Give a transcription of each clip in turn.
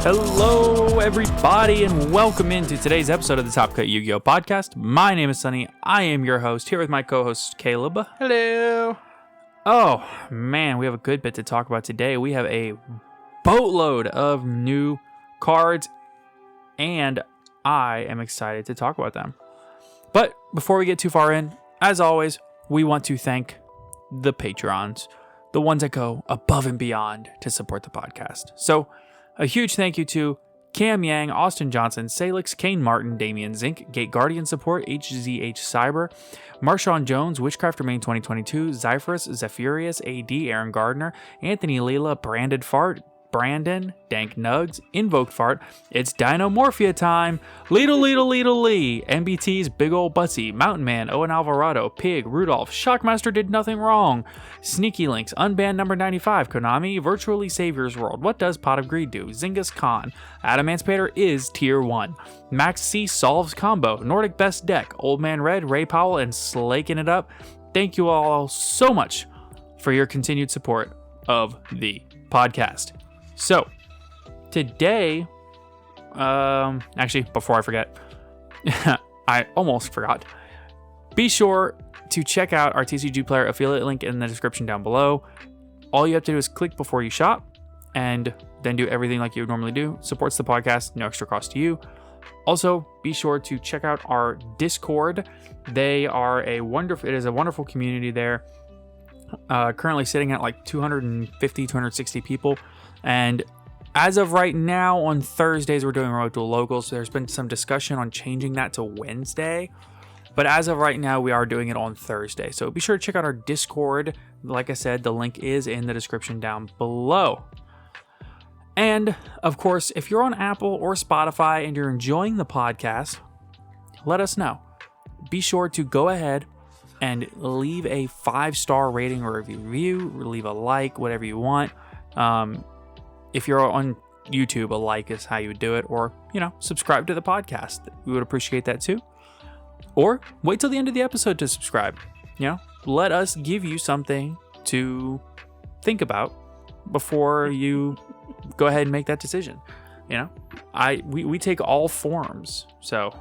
Hello, everybody, and welcome into today's episode of the Top Cut Yu-Gi-Oh! Podcast. My name is Sunny. I am your host, here with my co-host, Caleb. Hello. Oh, man, we have a good bit to talk about today. We have a boatload of new cards, and I am excited to talk about them. But before we get too far in, as always, we want to thank the patrons, the ones that go above and beyond to support the podcast. So, a huge thank you to Cam Yang, Austin Johnson, Salix, Kane Martin, Damian Zink, Gate Guardian Support, HZH Cyber, Marshawn Jones, Witchcrafter Main 2022, Zyphorus, Zephyrus, AD, Aaron Gardner, Anthony Leela, Branded Fart, Brandon, Dank Nugs, Invoked Fart, It's Dinomorphia Time, Leedle, Lee, MBT's Big Ol' Butsy, Mountain Man, Owen Alvarado, Pig, Rudolph, Shockmaster Did Nothing Wrong, Sneaky Links, Unbanned Number 95, Konami, Virtually Savior's World, What Does Pot of Greed Do, Zingus Khan, Adamantipator is Tier 1, Max C Solves Combo, Nordic Best Deck, Old Man Red, Ray Powell, and Slaking It Up. Thank you all so much for your continued support of the podcast. So, today, actually, before I forget, I almost forgot. Be sure to check out our TCG Player affiliate link in the description down below. All you have to do is click before you shop, and then do everything like you would normally do. Supports the podcast, no extra cost to you. Also, be sure to check out our Discord. It is a wonderful community there. Currently sitting at like 250, 260 people. And as of right now, on Thursdays, we're doing Road to Locals. There's been some discussion on changing that to Wednesday. But as of right now, we are doing it on Thursday. So be sure to check out our Discord. Like I said, the link is in the description down below. And, of course, if you're on Apple or Spotify and you're enjoying the podcast, let us know. Be sure to go ahead and leave a 5-star rating or review, leave a like, whatever you want. If you're on YouTube, a like is how you would do it, or, subscribe to the podcast. We would appreciate that too. Or wait till the end of the episode to subscribe. Let us give you something to think about before you go ahead and make that decision. We take all forms. So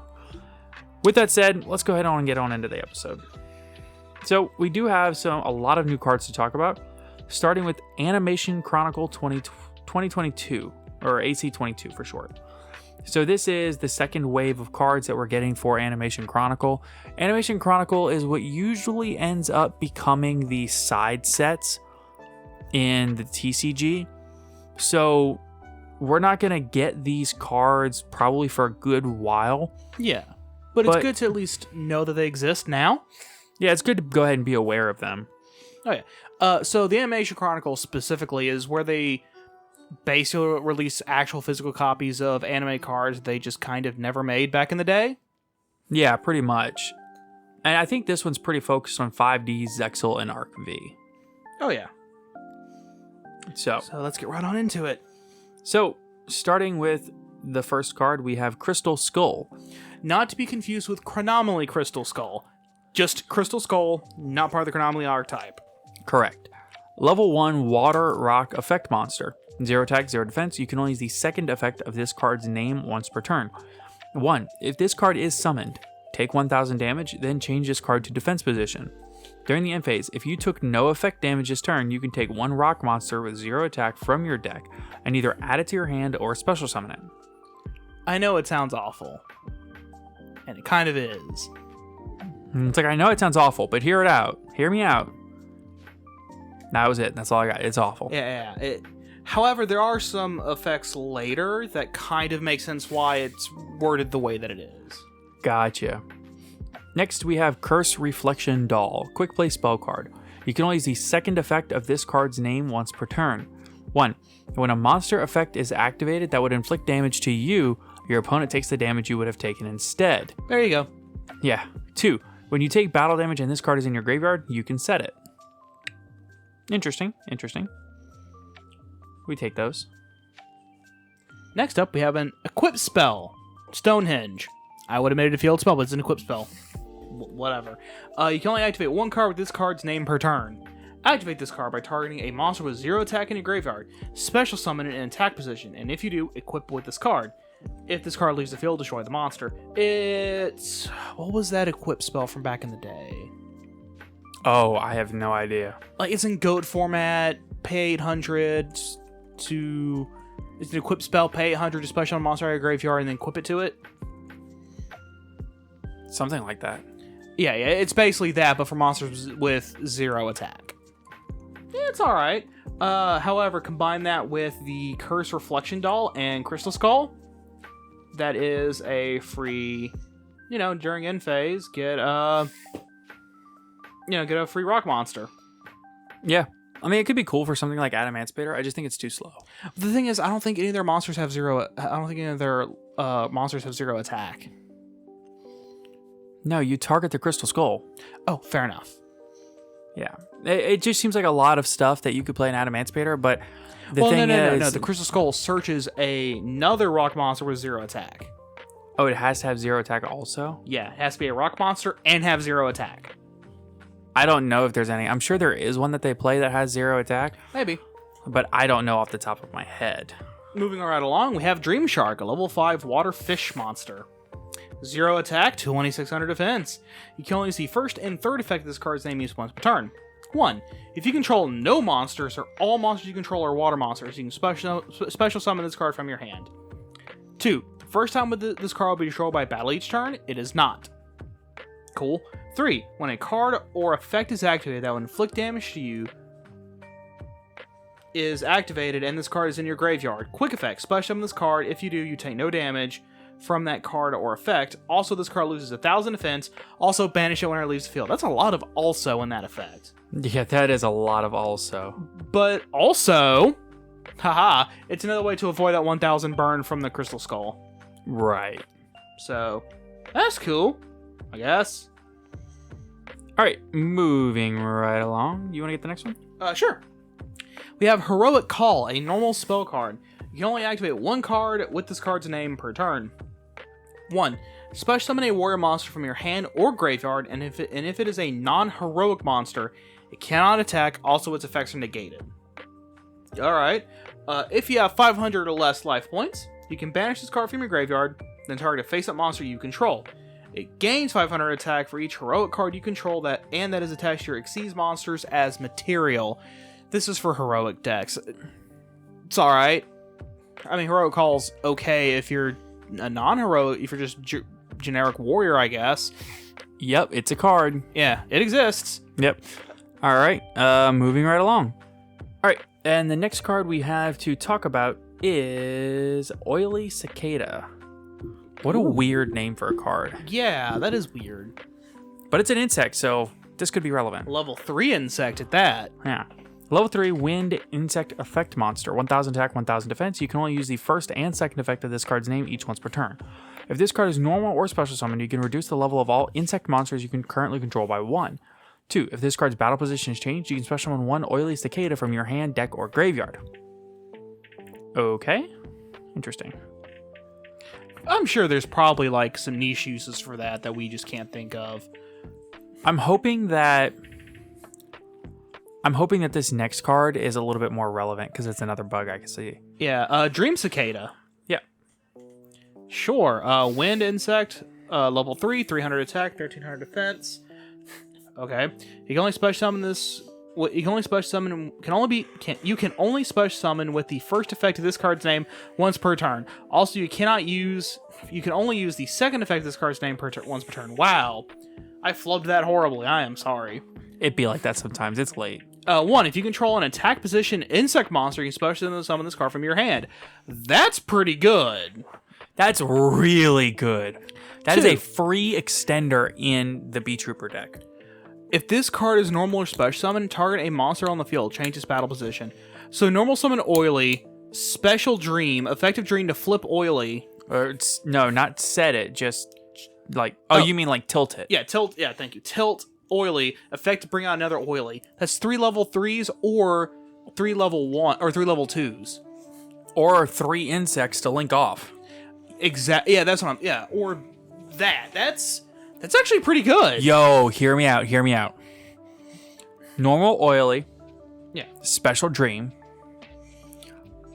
with that said, let's go ahead and get on into the episode. So we do have a lot of new cards to talk about, starting with Animation Chronicle 2022, or AC22 for short. So this is the second wave of cards that we're getting for Animation Chronicle. Animation Chronicle is what usually ends up becoming the side sets in the TCG. So we're not going to get these cards probably for a good while. Yeah, but it's good to at least know that they exist now. Yeah, it's good to go ahead and be aware of them. Oh, yeah. So the Animation Chronicle specifically is where they basically release actual physical copies of anime cards they just kind of never made back in the day. Yeah, pretty much. And I think this one's pretty focused on 5D, Zexal, and Arc V. Oh, yeah. So let's get right on into it. So, starting with the first card, we have Crystal Skull. Not to be confused with Chronomaly Crystal Skull. Just Crystal Skull, not part of the Chronomaly archetype. Correct. Level 1 Water Rock Effect Monster. 0 attack, 0 defense. You can only use the second effect of this card's name once per turn. 1. If this card is summoned, take 1000 damage, then change this card to defense position. During the end phase, if you took no effect damage this turn, you can take 1 rock monster with 0 attack from your deck and either add it to your hand or special summon it. I know it sounds awful. And it kind of is. It's like, I know it sounds awful, but hear it out. Hear me out. That was it. That's all I got. It's awful. Yeah. However, there are some effects later that kind of make sense why it's worded the way that it is. Gotcha. Next, we have Curse Reflection Doll. Quick play spell card. You can only use the second effect of this card's name once per turn. 1. When a monster effect is activated that would inflict damage to you, your opponent takes the damage you would have taken instead. There you go. Yeah. 2. When you take battle damage and this card is in your graveyard, you can set it. Interesting. We take those. Next up, we have an equip spell, Stonehenge. I would have made it a field spell, but it's an equip spell. Whatever. You can only activate one card with this card's name per turn. Activate this card by targeting a monster with 0 attack in your graveyard. Special summon it in attack position, and if you do, equip with this card. If this card leaves the field, destroy the monster. It's... What was that equip spell from back in the day? Oh, I have no idea. Like, it's in GOAT format, pay 800 to... It's an equip spell, pay 800 to special on a monster out of your graveyard, and then equip it to it. Something like that. Yeah, it's basically that, but for monsters with 0 attack. Yeah, it's alright. However, combine that with the Curse Reflection Doll and Crystal Skull. That is a free, during end phase, get a free rock monster. Yeah. I mean, it could be cool for something like Adamantipator. I just think it's too slow. The thing is, I don't think any of their monsters have 0... I don't think any of their monsters have 0 attack. No, you target the Crystal Skull. Oh, fair enough. Yeah. It just seems like a lot of stuff that you could play in Adamantipator, but no. The Crystal Skull searches another rock monster with 0 attack. Oh, it has to have 0 attack also? Yeah, it has to be a rock monster and have 0 attack. I don't know if there's any. I'm sure there is one that they play that has 0 attack. Maybe. But I don't know off the top of my head. Moving right along, we have Dream Shark, a level 5 water fish monster. 0 attack, 2600 defense. You can only use the first and third effect of this card's name used once per turn. 1. If you control no monsters or all monsters you control are water monsters, you can special summon this card from your hand. 2. First time with this card will be destroyed by battle each turn. It is not. Cool. 3. When a card or effect is activated that will inflict damage to you is activated and this card is in your graveyard. Quick effect. Special summon this card. If you do, you take no damage from that card or effect. Also, this card loses 1,000 defense. Also, banish it when it leaves the field. That's a lot of also in that effect. Yeah, that is a lot of also. But also, haha, it's another way to avoid that 1,000 burn from the Crystal Skull. Right. So, that's cool, I guess. All right, moving right along. You want to get the next one? Sure. We have Heroic Call, a normal spell card. You can only activate one card with this card's name per turn. 1. Special summon a warrior monster from your hand or graveyard, and if it is a non-heroic monster, it cannot attack. Also, its effects are negated. Alright. If you have 500 or less life points, you can banish this card from your graveyard, then target a face-up monster you control. It gains 500 attack for each heroic card you control that is attached to your Xyz monsters as material. This is for heroic decks. It's alright. I mean, Heroic Call's okay if you're a non-heroic, if you're just generic warrior, I guess. Yep, it's a card. Yeah, it exists. Yep. All right, moving right along. All right, and the next card we have to talk about is Oily Cicada. What a weird name for a card. Yeah, that is weird. But it's an insect, so this could be relevant. Level 3 insect at that. Yeah. Level 3 Wind Insect Effect Monster. 1000 attack, 1000 defense. You can only use the first and second effect of this card's name each once per turn. If this card is normal or special summoned, you can reduce the level of all insect monsters you can currently control by 1. 2. If this card's battle position is changed, you can special summon 1 Oily Cicada from your hand, deck, or graveyard. Okay. Interesting. I'm sure there's probably like some niche uses for that we just can't think of. I'm hoping that this next card is a little bit more relevant because it's another bug I can see. Yeah, Dream Cicada. Yeah. Sure. Wind Insect, level 3, 300 attack, 1300 defense. Okay. You can only special summon this. You can only special summon. You can only special summon with the first effect of this card's name once per turn. Also, you can only use the second effect of this card's name once per turn. Wow. I flubbed that horribly. I am sorry. It'd be like that sometimes. It's late. 1. If you control an attack position insect monster, you can special summon this card from your hand. That's pretty good. That's really good. That 2. is a free extender in the B Trooper deck. If this card is normal or special summon, target a monster on the field. Change its battle position. So normal summon Oily, special Dream, effective Dream to flip Oily. No, not set it. Just like you mean like tilt it? Yeah, tilt. Yeah, thank you. Tilt Oily, effect to bring out another Oily. That's 3 level 3s or 3 level 1 or 3 level 2s, or 3 insects to link off. Exactly. Yeah, that's what I'm. Yeah, or that. That's actually pretty good. Yo, hear me out. Normal Oily, Yeah. Special Dream.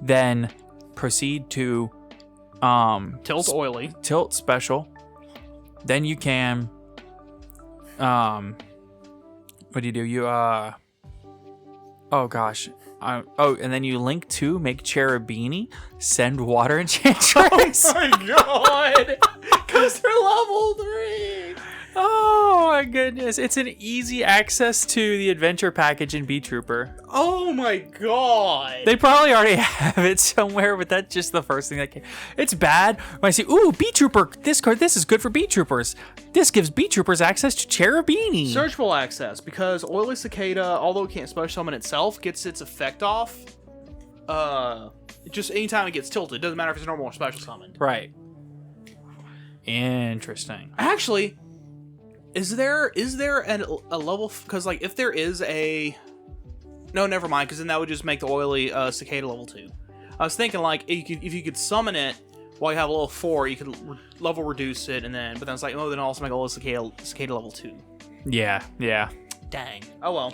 Then proceed to Tilt Oily. Tilt Special. Then you can what do? You oh gosh. And then you link to make Cherubini, send water enchantress. Oh my god! Because they're level 3. Oh my goodness. It's an easy access to the adventure package in Bee Trooper. Oh my god! They probably already have it somewhere, but that's just the first thing that came. It's bad when I see, ooh, Bee Trooper, this card, this is good for Bee Troopers. This gives Bee Troopers access to Cherubini. Searchable access, because Oily Cicada, although it can't special summon itself, gets its effect off. Just anytime it gets tilted. It doesn't matter if it's normal or special summoned. Right. Interesting. Actually, is there a level? Because like, if there is a, no, never mind. Because then that would just make the Oily Cicada level 2. I was thinking like, if you could summon it while you have a level 4, you could level reduce it, but then it's like, oh, then also make Oily Cicada level 2. Yeah. Dang. Oh well.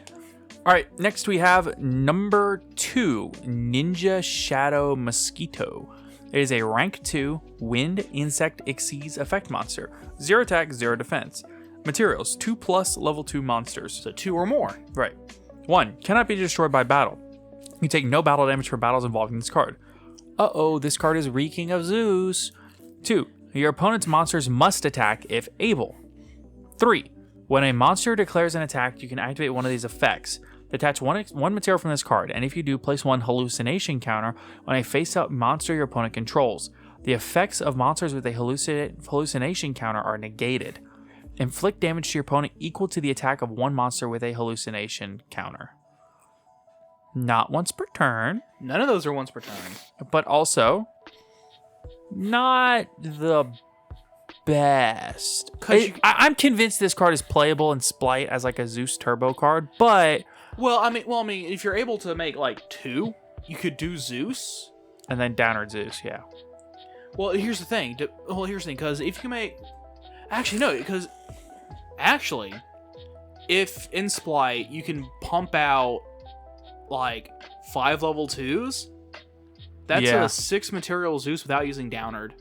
All right, next we have number 2, Ninja Shadow Mosquito. It is a rank 2 Wind Insect Xyz effect monster. 0 attack, 0 defense. Materials, 2+ level 2 monsters. So 2 or more. Right. 1, cannot be destroyed by battle. You take no battle damage for battles involving this card. Uh-oh, this card is reeking of Zeus. 2, your opponent's monsters must attack if able. 3, when a monster declares an attack, you can activate one of these effects. Detach one material from this card, and if you do, place 1 hallucination counter on a face-up monster your opponent controls. The effects of monsters with a hallucination counter are negated. Inflict damage to your opponent equal to the attack of 1 monster with a hallucination counter. Not once per turn. None of those are once per turn. But also, not the best. I'm convinced this card is playable in Splight as like a Zeus Turbo card, but... Well, I mean, if you're able to make like 2, you could do Zeus. And then Downward Zeus, yeah. Well, here's the thing. Because if you make... Actually, no, because... Actually, if in Splight you can pump out like 5 level 2s, that's a 6 material Zeus without using Downward.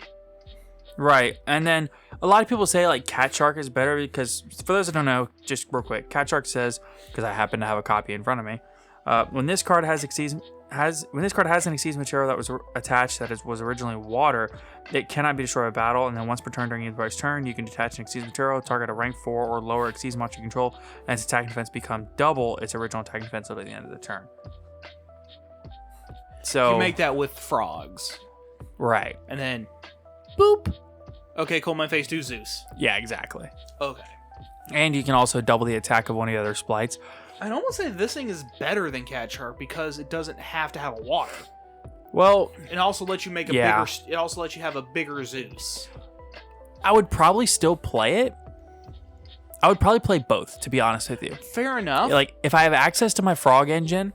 Right, and then a lot of people say like Cat Shark is better because, for those that don't know, just real quick, Cat Shark says, because I happen to have a copy in front of me, when this card has an Xyz material that was attached that was originally water, it cannot be destroyed by battle, and then once per turn during either party's turn, you can detach an Xyz material, target a rank 4 or lower Xyz monster you control, and its attack and defense become double its original attack and defense until the end of the turn. So you make that with frogs. Right. And then, boop. Okay, cool, my face, do Zeus. Yeah, exactly. Okay. And you can also double the attack of one of the other splites. I'd almost say this thing is better than Cat Shark because it doesn't have to have a water. Well, it also lets you make a bigger. It also lets you have a bigger Zeus. I would probably still play it. I would probably play both, to be honest with you. Fair enough. Like, if I have access to my Frog engine,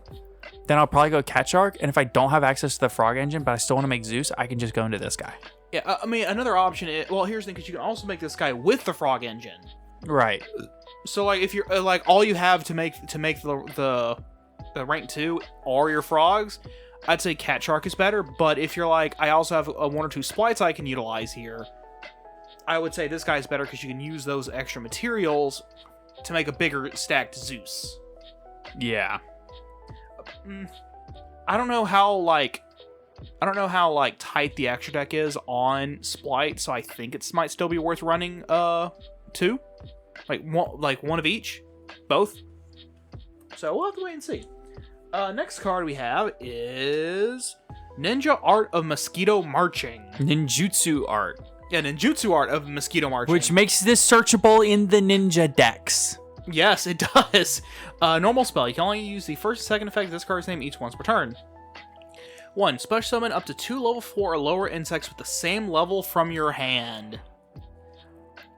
then I'll probably go Cat Shark. And if I don't have access to the Frog engine, but I still want to make Zeus, I can just go into this guy. Yeah, I mean, another option is, well, here's the thing, because you can also make this guy with the Frog engine. Right. So, like, if you're, like, all you have to make the rank 2 are your frogs, I'd say Cat Shark is better, but if you're like, I also have 1 or 2 splites I can utilize here, I would say this guy's better because you can use those extra materials to make a bigger stacked Zeus. Yeah. I don't know how tight the extra deck is on Splight, so I think it might still be worth running 2. Like one of each. Both. So we'll have to wait and see. Next card we have is Ninja Art of Mosquito Marching. Ninjutsu art. Yeah, Ninjutsu Art of Mosquito Marching. Which makes this searchable in the ninja decks. Yes, it does. Normal spell. You can only use the first and second effect of this card's name each once per turn. 1. Special summon up to 2 level 4 or lower insects with the same level from your hand.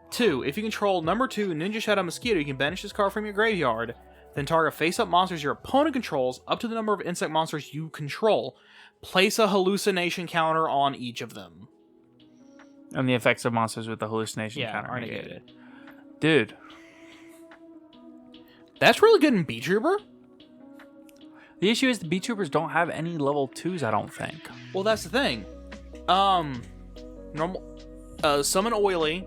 2. If you control number 2 Ninja Shadow Mosquito, you can banish this card from your graveyard. Then target face-up monsters your opponent controls up to the number of insect monsters you control. Place a hallucination counter on each of them. And the effects of monsters with the hallucination counter are negated. Dude. That's really good in Bee Trooper. The issue is the Beat Troopers don't have any level 2s, I don't think. Well, that's the thing. Normal, summon Oily,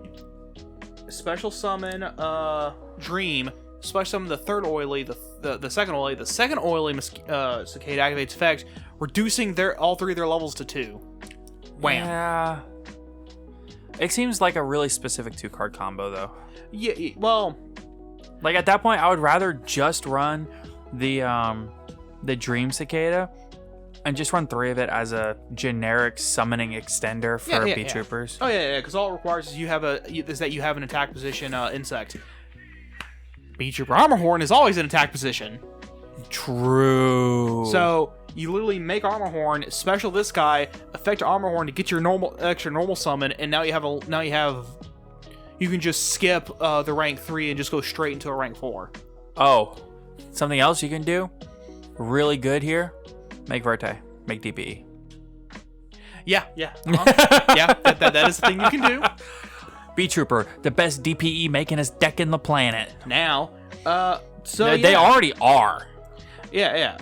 special summon Dream, special summon the third Oily, the second Oily. The second Oily Cicada activates effect, reducing all three of their levels to 2. Wham. Yeah. It seems like a really specific 2-card combo, though. Yeah, well... Like, at that point, I would rather just run the Dream Cicada and just run 3 of it as a generic summoning extender for Beat Troopers. Oh, yeah, because all it requires is you have an attack position insect. Beat Trooper Armor Horn is always in attack position. True. So... You literally make Armor Horn, special this guy, affect Armor Horn to get your extra normal summon, and now you can just skip the rank 3 and just go straight into a rank 4. Oh, something else you can do really good here. Make Verte. Make DPE. Yeah. Yeah, that is the thing you can do. Beat Trooper, the best DPE making his deck in the planet. Now, They already are. Yeah.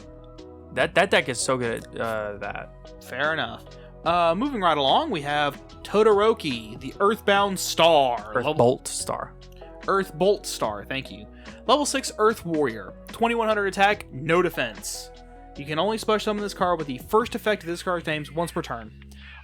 That deck is so good at that. Fair enough. Moving right along, we have Todoroki, the Earthbound Star. Bolt Star. Earthbolt Star, thank you. Level 6 Earth Warrior. 2100 attack, no defense. You can only special summon this card with the first effect of this card's name once per turn.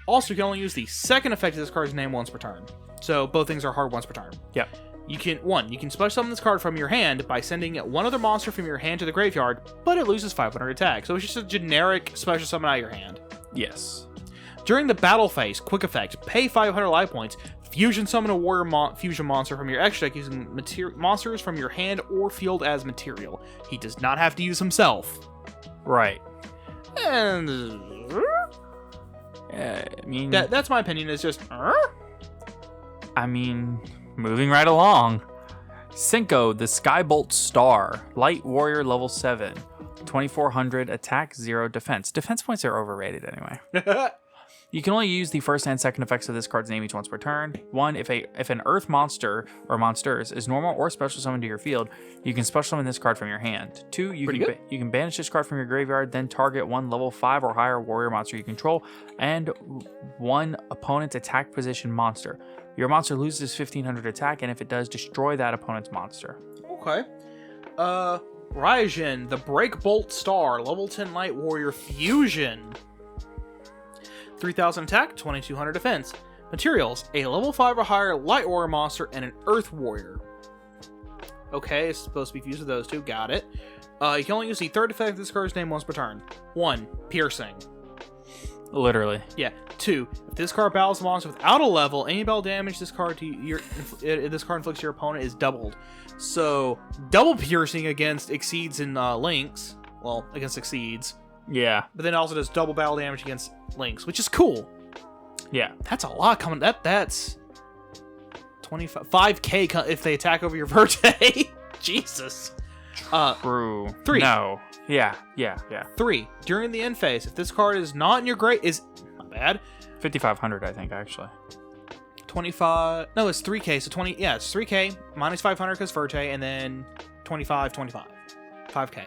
Also, you can only use the second effect of this card's name once per turn. So, both things are hard once per turn. Yep. You can special summon this card from your hand by sending one other monster from your hand to the graveyard, but it loses 500 attack, so it's just a generic special summon out of your hand. Yes. During the battle phase, quick effect, pay 500 life points, fusion summon a warrior fusion monster from your extra deck using monsters from your hand or field as material. He does not have to use himself. Right. And... I mean... That's my opinion, it's just... I mean... Moving right along. Cinco the Sky Star. Light Warrior level 7. 2400 attack, 0 defense. Defense points are overrated anyway. You can only use the first and second effects of this card's name each once per turn. 1, if an earth monster or monsters is normal or special summoned to your field, you can special summon this card from your hand. 2, you can banish this card from your graveyard, then target 1 level 5 or higher warrior monster you control, and 1 opponent's attack position monster. Your monster loses 1500 attack, and if it does, destroy that opponent's monster. Okay. Raijin, the Breakbolt Star, level 10 Light Warrior Fusion. 3000 attack, 2200 defense. Materials, a level 5 or higher Light Warrior monster and an Earth Warrior. Okay, it's supposed to be fused with those two, got it. You can only use the third effect of this card's name once per turn. 1, Piercing. Literally. Yeah. 2, if this card battles a monster without a level, any battle damage this card inflicts your opponent is doubled. So, double piercing against Exceeds and Lynx. Well, against Exceeds. Yeah. But then it also does double battle damage against Lynx, which is cool. Yeah. That's a lot coming. That's 5k if they attack over your Verte. Jesus. True. 3. No. Yeah. 3. During the end phase, if this card is not in your not bad. 5500, I think, actually. 25. No, it's 3k. So 20. Yeah, it's 3k minus 500 because Verte, and then 25. 5k.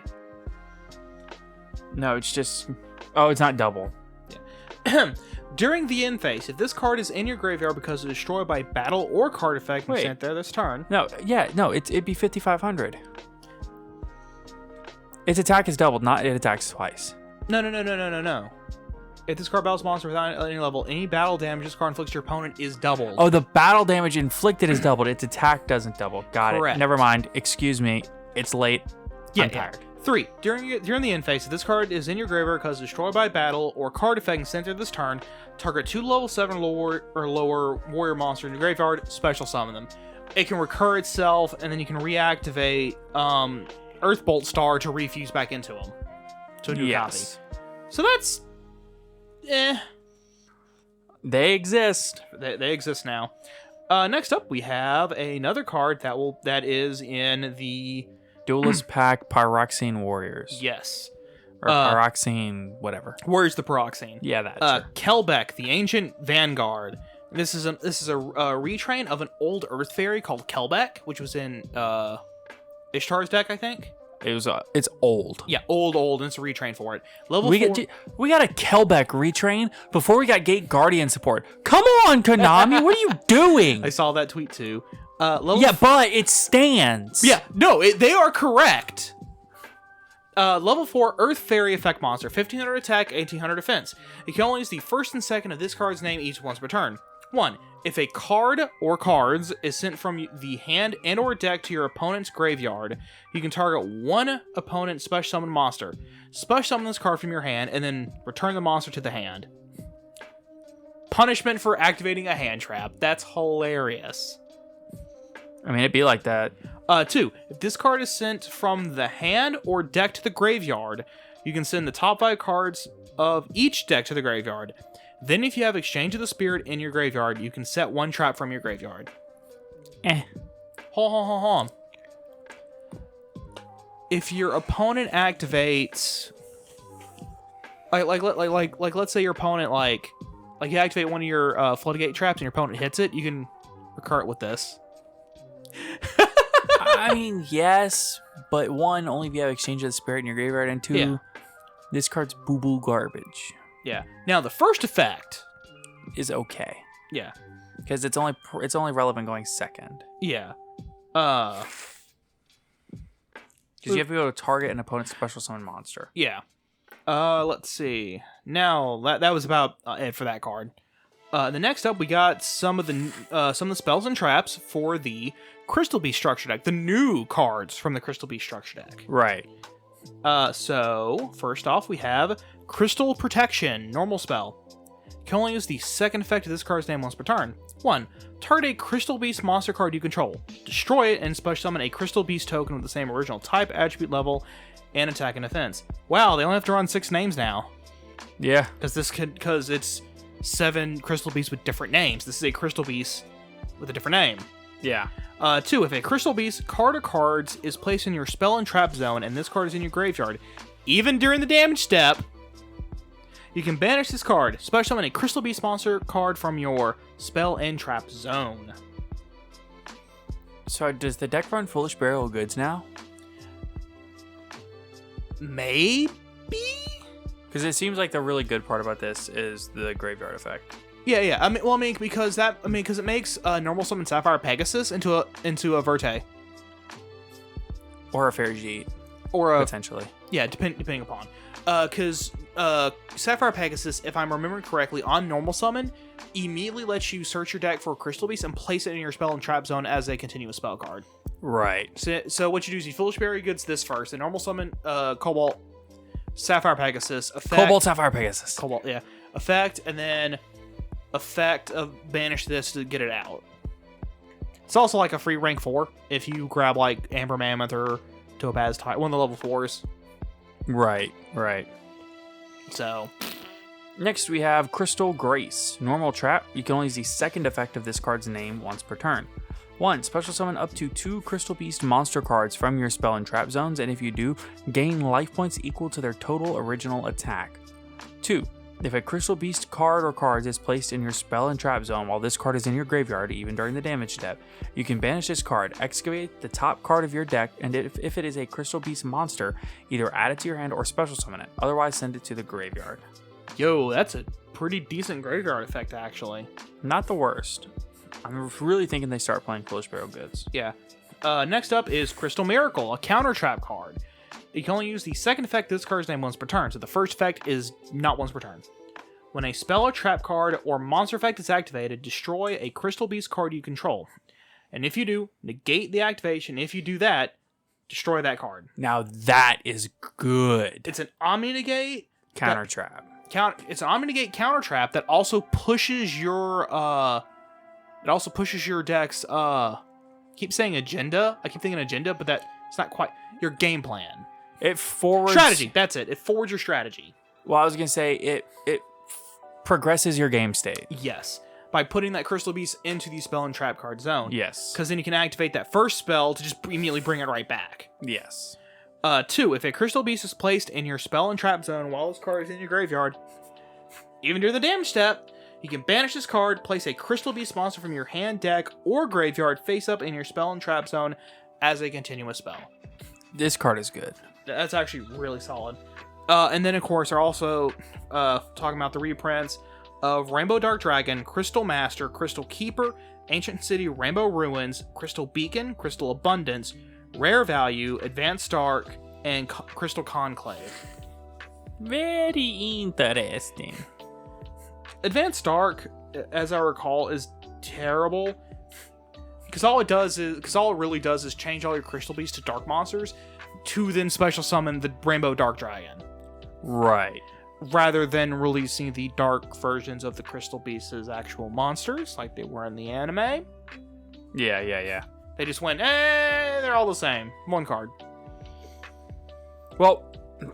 No, it's just... Oh, it's not double. Yeah. During the end phase, if this card is in your graveyard because it's destroyed by battle or card effect and sent there this turn. No, it'd be 5500. Its attack is doubled, not it attacks twice. No. If this card battles a monster without any level, any battle damage this card inflicts your opponent is doubled. Oh, the battle damage inflicted is doubled. Its attack doesn't double. Got Correct. it. Never mind. Excuse me. It's late. I'm tired. 3. During the end phase, if this card is in your graveyard because destroyed by battle or card effect and sent this turn, target 2 level 7 or lower warrior monster in your graveyard, special summon them. It can recur itself, and then you can reactivate Earthbolt Star to refuse back into them. To a new copy. So that's... They exist. They exist now. Next up, we have another card that is in the... Duelist Pack Pyroxene Warriors. Yes. Or Pyroxene, whatever. Where's the Pyroxene? Yeah, that's Kelbeck, the Ancient Vanguard. This is a retrain of an old Earth Fairy called Kelbeck, which was in Ishtar's deck, I think. it's old. Yeah, old, and it's a retrain for it. Level 4. We got a Kelbeck retrain before we got Gate Guardian support. Come on, Konami, what are you doing? I saw that tweet too. But it stands. Yeah, no, they are correct. Level 4, Earth Fairy Effect Monster. 1500 attack, 1800 defense. You can only use the first and second of this card's name each once per turn. 1. If a card or cards is sent from the hand and or deck to your opponent's graveyard, you can target one opponent special summon monster. Special summon this card from your hand and then return the monster to the hand. Punishment for activating a hand trap. That's hilarious. I mean, it'd be like that. 2. If this card is sent from the hand or deck to the graveyard, you can send the top 5 cards of each deck to the graveyard. Then if you have Exchange of the Spirit in your graveyard, you can set one trap from your graveyard. Hold on. If your opponent activates... Like let's say your opponent, like you activate one of your floodgate traps and your opponent hits it, you can recur it with this. I mean, yes, but 1, only if you have Exchange of the Spirit in your graveyard, and 2, this card's boo-boo garbage. Yeah. Now, the first effect is okay. Yeah. Because it's only relevant going second. Yeah. Because you have to be able to target an opponent's special summon monster. Yeah. Let's see. Now, that was about it for that card. The next up, we got some of the spells and traps for the Crystal Beast structure deck. The new cards from the Crystal Beast structure deck. Right. So, first off, we have Crystal Protection, normal spell. You can only use the second effect of this card's name once per turn. 1. Target a Crystal Beast monster card you control. Destroy it and special summon a Crystal Beast token with the same original type, attribute level, and attack and defense. Wow, they only have to run 6 names now. Yeah. Because it's 7 Crystal Beasts with different names. This is a Crystal Beast with a different name. Yeah. 2. If a Crystal Beast card or cards is placed in your spell and trap zone and this card is in your graveyard, even during the damage step, you can banish this card. Special summon a Crystal Beast monster card from your spell and trap zone. So does the deck run Foolish Burial Goods now? Maybe? Because it seems like the really good part about this is the graveyard effect. Yeah. I mean, because it makes normal summon Sapphire Pegasus into a Verte. Or a Fairjeet. Or a... Potentially. Yeah, depending upon. Because Sapphire Pegasus, if I'm remembering correctly, on normal summon, immediately lets you search your deck for a Crystal Beast and place it in your spell and trap zone as a continuous spell card. Right. So what you do is you Foolish Berry Goods this first, and normal summon Cobalt, Sapphire Pegasus, effect... Cobalt, Sapphire Pegasus. Cobalt, yeah. Effect, and then effect of banish this to get it out. It's also like a free rank 4 if you grab like Amber Mammoth or Topaz Tide, one of the level 4s. Right. So, next we have Crystal Grace. Normal trap. You can only use the second effect of this card's name once per turn. 1. Special summon up to 2 Crystal Beast monster cards from your spell and trap zones, and if you do, gain life points equal to their total original attack. 2. If a Crystal Beast card or cards is placed in your spell and trap zone while this card is in your graveyard, even during the damage step, you can banish this card, excavate the top card of your deck, and if it is a Crystal Beast monster, either add it to your hand or special summon it, otherwise send it to the graveyard. Yo, that's a pretty decent graveyard effect, actually. Not the worst. I'm really thinking they start playing Foolish Burial Goods. Yeah. Next up is Crystal Miracle, a counter trap card. You can only use the second effect of this card's name once per turn, so the first effect is not once per turn. When a spell or trap card or monster effect is activated, destroy a Crystal Beast card you control. And if you do, negate the activation. If you do that, destroy that card. Now that is good. It's an Omni-Negate Counter trap. It's an Omni-Negate counter trap that also pushes your deck's keep saying agenda. I keep thinking agenda, but it's not quite your game plan. It forwards strategy. That's it. It forwards your strategy. Well, I was gonna say it progresses your game state. Yes, by putting that Crystal Beast into the spell and trap card zone. Yes, because then you can activate that first spell to just immediately bring it right back. Yes. 2. If a Crystal Beast is placed in your spell and trap zone while this card is in your graveyard, even during the damage step, you can banish this card, place a Crystal Beast monster from your hand, deck, or graveyard face up in your spell and trap zone as a continuous spell. This card is good. That's actually really solid. And then, of course, they're also talking about the reprints of Rainbow Dark Dragon, Crystal Master, Crystal Keeper, Ancient City, Rainbow Ruins, Crystal Beacon, Crystal Abundance, Rare Value, Advanced Dark, and Crystal Conclave. Very interesting. Advanced Dark, as I recall, is terrible. Because all it really does is change all your Crystal Beasts to Dark Monsters to then special summon the Rainbow Dark Dragon. Right. Rather than releasing the dark versions of the Crystal Beasts as actual monsters, like they were in the anime. Yeah. They just went, they're all the same. One card. Well,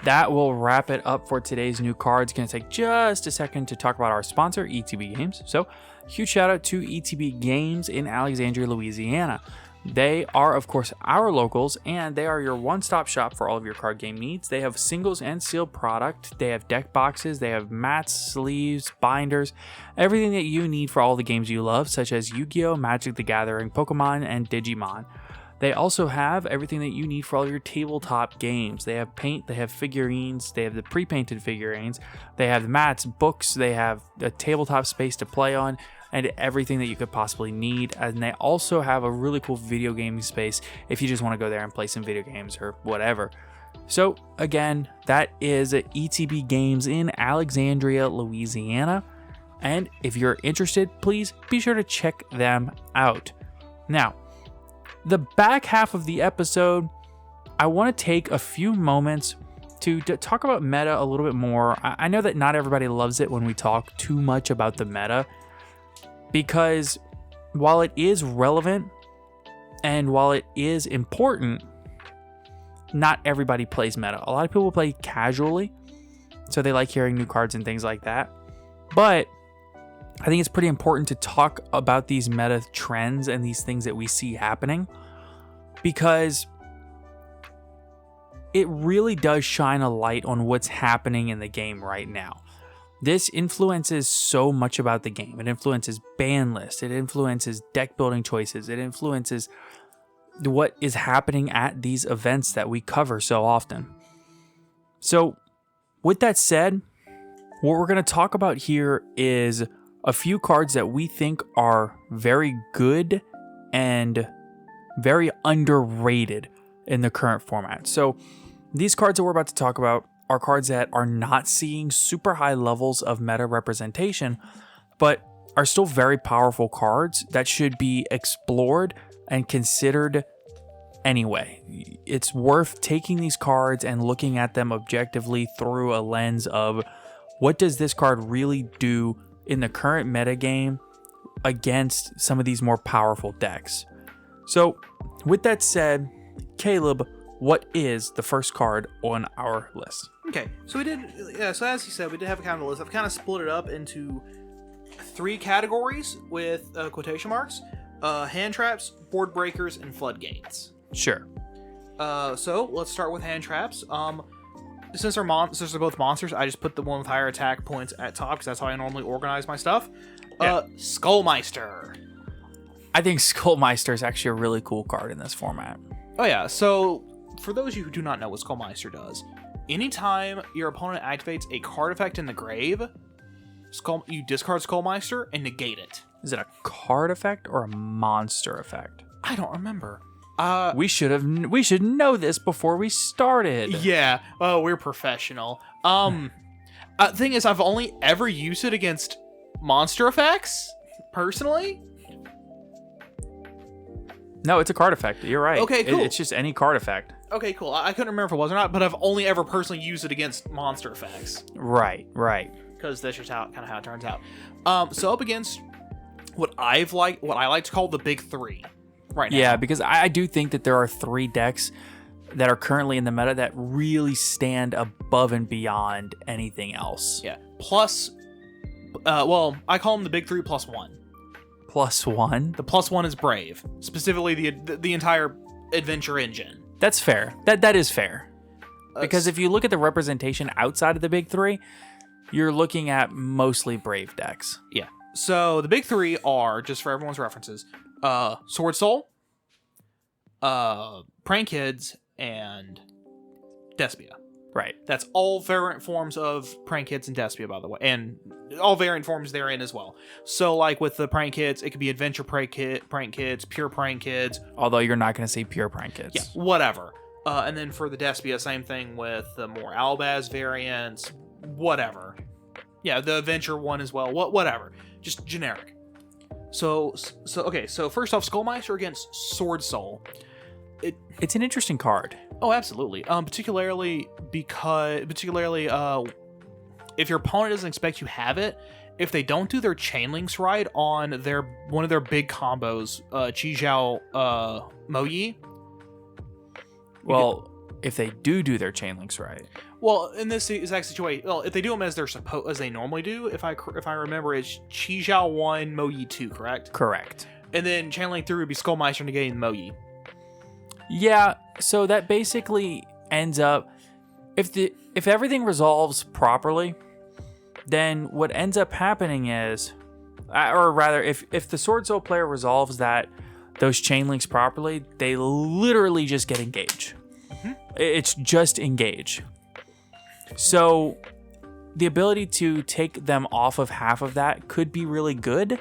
that will wrap it up for today's new cards. Going to take just a second to talk about our sponsor, ETB Games. So, huge shout out to ETB Games in Alexandria, Louisiana. They are, of course, our locals, and they are your one-stop shop for all of your card game needs. They have singles and sealed product. They have deck boxes. They have mats, sleeves, binders, everything that you need for all the games you love, such as Yu-Gi-Oh!, Magic the Gathering, Pokemon, and Digimon. They also have everything that you need for all your tabletop games. They have paint, they have figurines, they have the pre-painted figurines, they have mats, books, they have a tabletop space to play on, and everything that you could possibly need. And they also have a really cool video gaming space if you just want to go there and play some video games or whatever. So again, that is ETB Games in Alexandria, Louisiana. And if you're interested, please be sure to check them out. Now, the back half of the episode, I want to take a few moments to talk about meta a little bit more. I know that not everybody loves it when we talk too much about the meta, because while it is relevant and while it is important, not everybody plays meta. A lot of people play casually, so they like hearing new cards and things like that. But I think it's pretty important to talk about these meta trends and these things that we see happening, because it really does shine a light on what's happening in the game right now. This influences so much about the game. It influences ban lists. It influences deck building choices. It influences what is happening at these events that we cover so often. So with that said, what we're going to talk about here is a few cards that we think are very good and very underrated in the current format. So these cards that we're about to talk about are cards that are not seeing super high levels of meta representation, but are still very powerful cards that should be explored and considered anyway. It's worth taking these cards and looking at them objectively through a lens of what does this card really do in the current meta game against some of these more powerful decks. So with that said, Caleb, what is the first card on our list? Okay, so so as you said, we did have a kind of list. I've kind of split it up into 3 categories with quotation marks: hand traps, board breakers, and floodgates. Sure. So let's start with hand traps. Since they're both monsters, I just put the one with higher attack points at top because that's how I normally organize my stuff. Yeah. Skullmeister. I think Skullmeister is actually a really cool card in this format. Oh yeah, so for those of you who do not know what Skullmeister does, anytime your opponent activates a card effect in the grave, you discard Skullmeister and negate it. Is it a card effect or a monster effect? I don't remember. We should know this before we started. Yeah. Oh, we're professional. Thing is, I've only ever used it against monster effects, personally. No, it's a card effect. You're right. Okay, cool. It's just any card effect. Okay, cool. I couldn't remember if it was or not, but I've only ever personally used it against monster effects. Right. Because that's just how it turns out. So up against what I like to call the big 3 right now. Yeah, because I do think that there are 3 decks that are currently in the meta that really stand above and beyond anything else. Yeah. Plus, I call them the big 3 plus 1. Plus 1? The plus 1 is Brave, specifically the entire adventure engine. That's fair. That is fair. Because if you look at the representation outside of the big 3, you're looking at mostly Brave decks. Yeah. So the big 3 are, just for everyone's references, Sword Soul, Prank Kids, and Despia. Right. That's all variant forms of Prank Kids and Despia, by the way, and all variant forms therein as well. So, like with the Prank Kids, it could be Adventure Prank Kids, Pure Prank Kids. Although you're not going to see Pure Prank Kids. Yeah, whatever. And then for the Despia, same thing with the more Albaz variants, whatever. Yeah, the Adventure one as well, whatever. Just generic. So first off, Skullmeister against Sword Soul. It's an interesting card. Oh, absolutely. Particularly if your opponent doesn't expect you have it, if they don't do their chain links right on one of their big combos, Chi Zhao Mo Yi. Well, if they do their chain links right. Well, in this exact situation, well, if they do them as they normally do, if I remember, it's Chi Zhao 1, Mo Yi 2, correct? Correct. And then chain link 3 would be Skullmeister negating Mo Yi. Yeah, so that basically ends up if everything resolves properly, then what ends up happening is, or rather, if the Sword Soul player resolves those chain links properly, they literally just get engage. Mm-hmm. It's just engage. So the ability to take them off of half of that could be really good,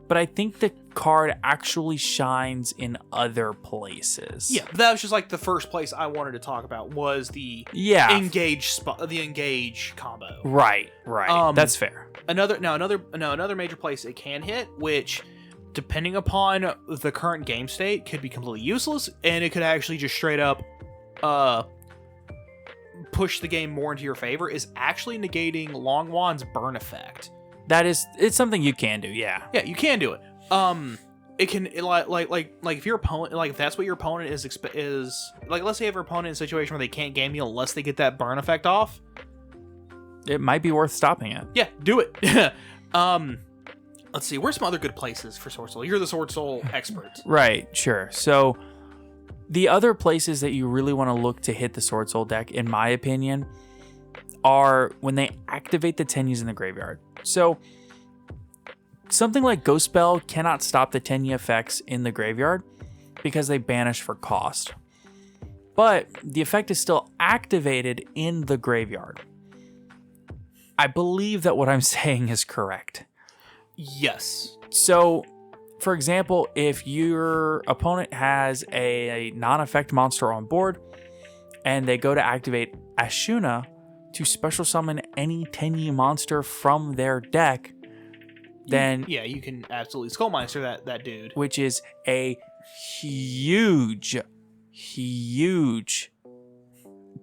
but I think the card actually shines in other places. Yeah, that was just like the first place I wanted to talk about was the engage combo. Right. That's fair. Another major place it can hit, which depending upon the current game state could be completely useless, and it could actually just straight up push the game more into your favor, is actually negating Long Wan's burn effect. It's something you can do, yeah. Yeah, you can do it. It can if your opponent, if that's what your opponent is let's say you have your opponent in a situation where they can't game you unless they get that burn effect off. It might be worth stopping it. Yeah, do it. Let's see, where's some other good places for Sword Soul? You're the Sword Soul expert. Right, sure. So the other places that you really want to look to hit the Sword Soul deck, in my opinion, are when they activate the Tenyas in the graveyard. So something like Ghost Spell cannot stop the Tenya effects in the graveyard because they banish for cost. But the effect is still activated in the graveyard. I believe that what I'm saying is correct. Yes. So, for example, if your opponent has a non-effect monster on board and they go to activate Asuna to special summon any Tenya monster from their deck, then you can absolutely Skullmeister that dude, which is a huge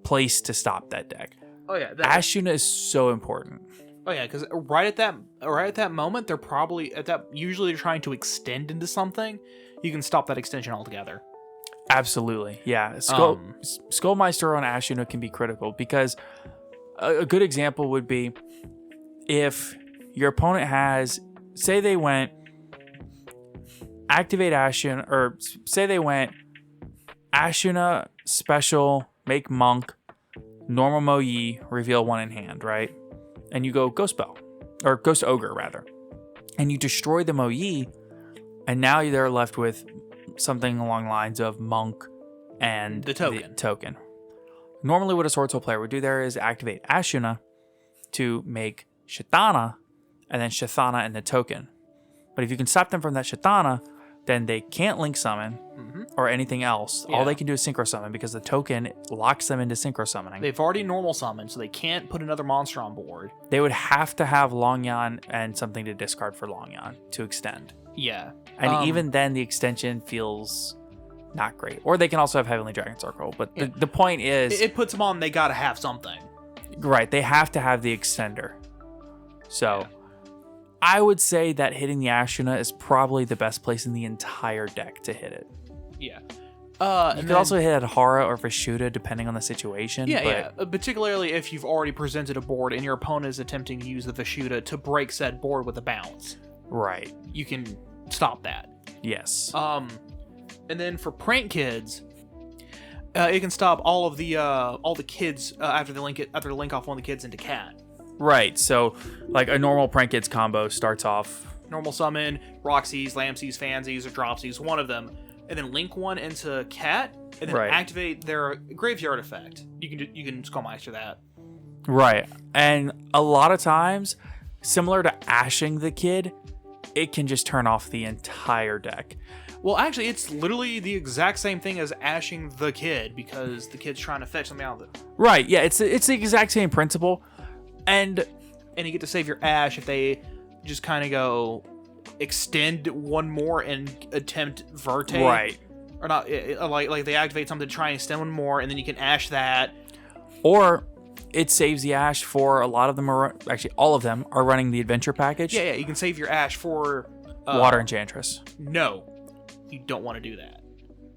place to stop that deck. Oh yeah, Asuna is so important. Oh yeah, because right at that moment, usually they're trying to extend into something. You can stop that extension altogether. Absolutely, yeah. Skullmeister on Asuna can be critical because a good example would be if your opponent has, say they went activate Asuna, or say they went Asuna special, make Monk, normal Mo Yi, reveal one in hand, right? And you go Ghost Spell, or Ghost Ogre rather, and you destroy the Mo Yi, and now they're left with something along the lines of Monk and the token. Normally what a Sword Soul player would do there is activate Asuna to make Shatana, and then Shathana and the token. But if you can stop them from that Shathana, then they can't link summon or anything else. Yeah. All they can do is synchro summon because the token locks them into synchro summoning. They've already normal summoned, so they can't put another monster on board. They would have to have Longyan and something to discard for Longyan to extend. Yeah. And even then, the extension feels not great. Or they can also have Heavenly Dragon Circle. But the point is, it puts them on, they gotta have something. Right, they have to have the extender. So... yeah. I would say that hitting the Asuna is probably the best place in the entire deck to hit it. Yeah. You could also hit at Hara or Vishuda depending on the situation. Yeah. Particularly if you've already presented a board and your opponent is attempting to use the Vishuda to break said board with a bounce. Right. You can stop that. Yes. And then for Prank Kids, it can stop all the kids after they link off one of the kids into Cat. Right, so like a normal Prank Kids combo starts off normal summon, Roxy's, Lamseys, Fansies, or Dropsies, one of them. and then link one into Cat, and then activate their graveyard effect. You can Skullmeister that. Right. And a lot of times, similar to ashing the kid, it can just turn off the entire deck. Well, actually, it's literally the exact same thing as ashing the kid, because the kid's trying to fetch something out of it. Right, yeah, it's the exact same principle. And you get to save your ash if they just kind of go extend one more and attempt Verte. Right. Or not, like they activate something to try and extend one more, and then you can ash that. Or it saves the ash for a lot of them, actually all of them are running the adventure package. Yeah, you can save your ash for... Water Enchantress. No, you don't want to do that.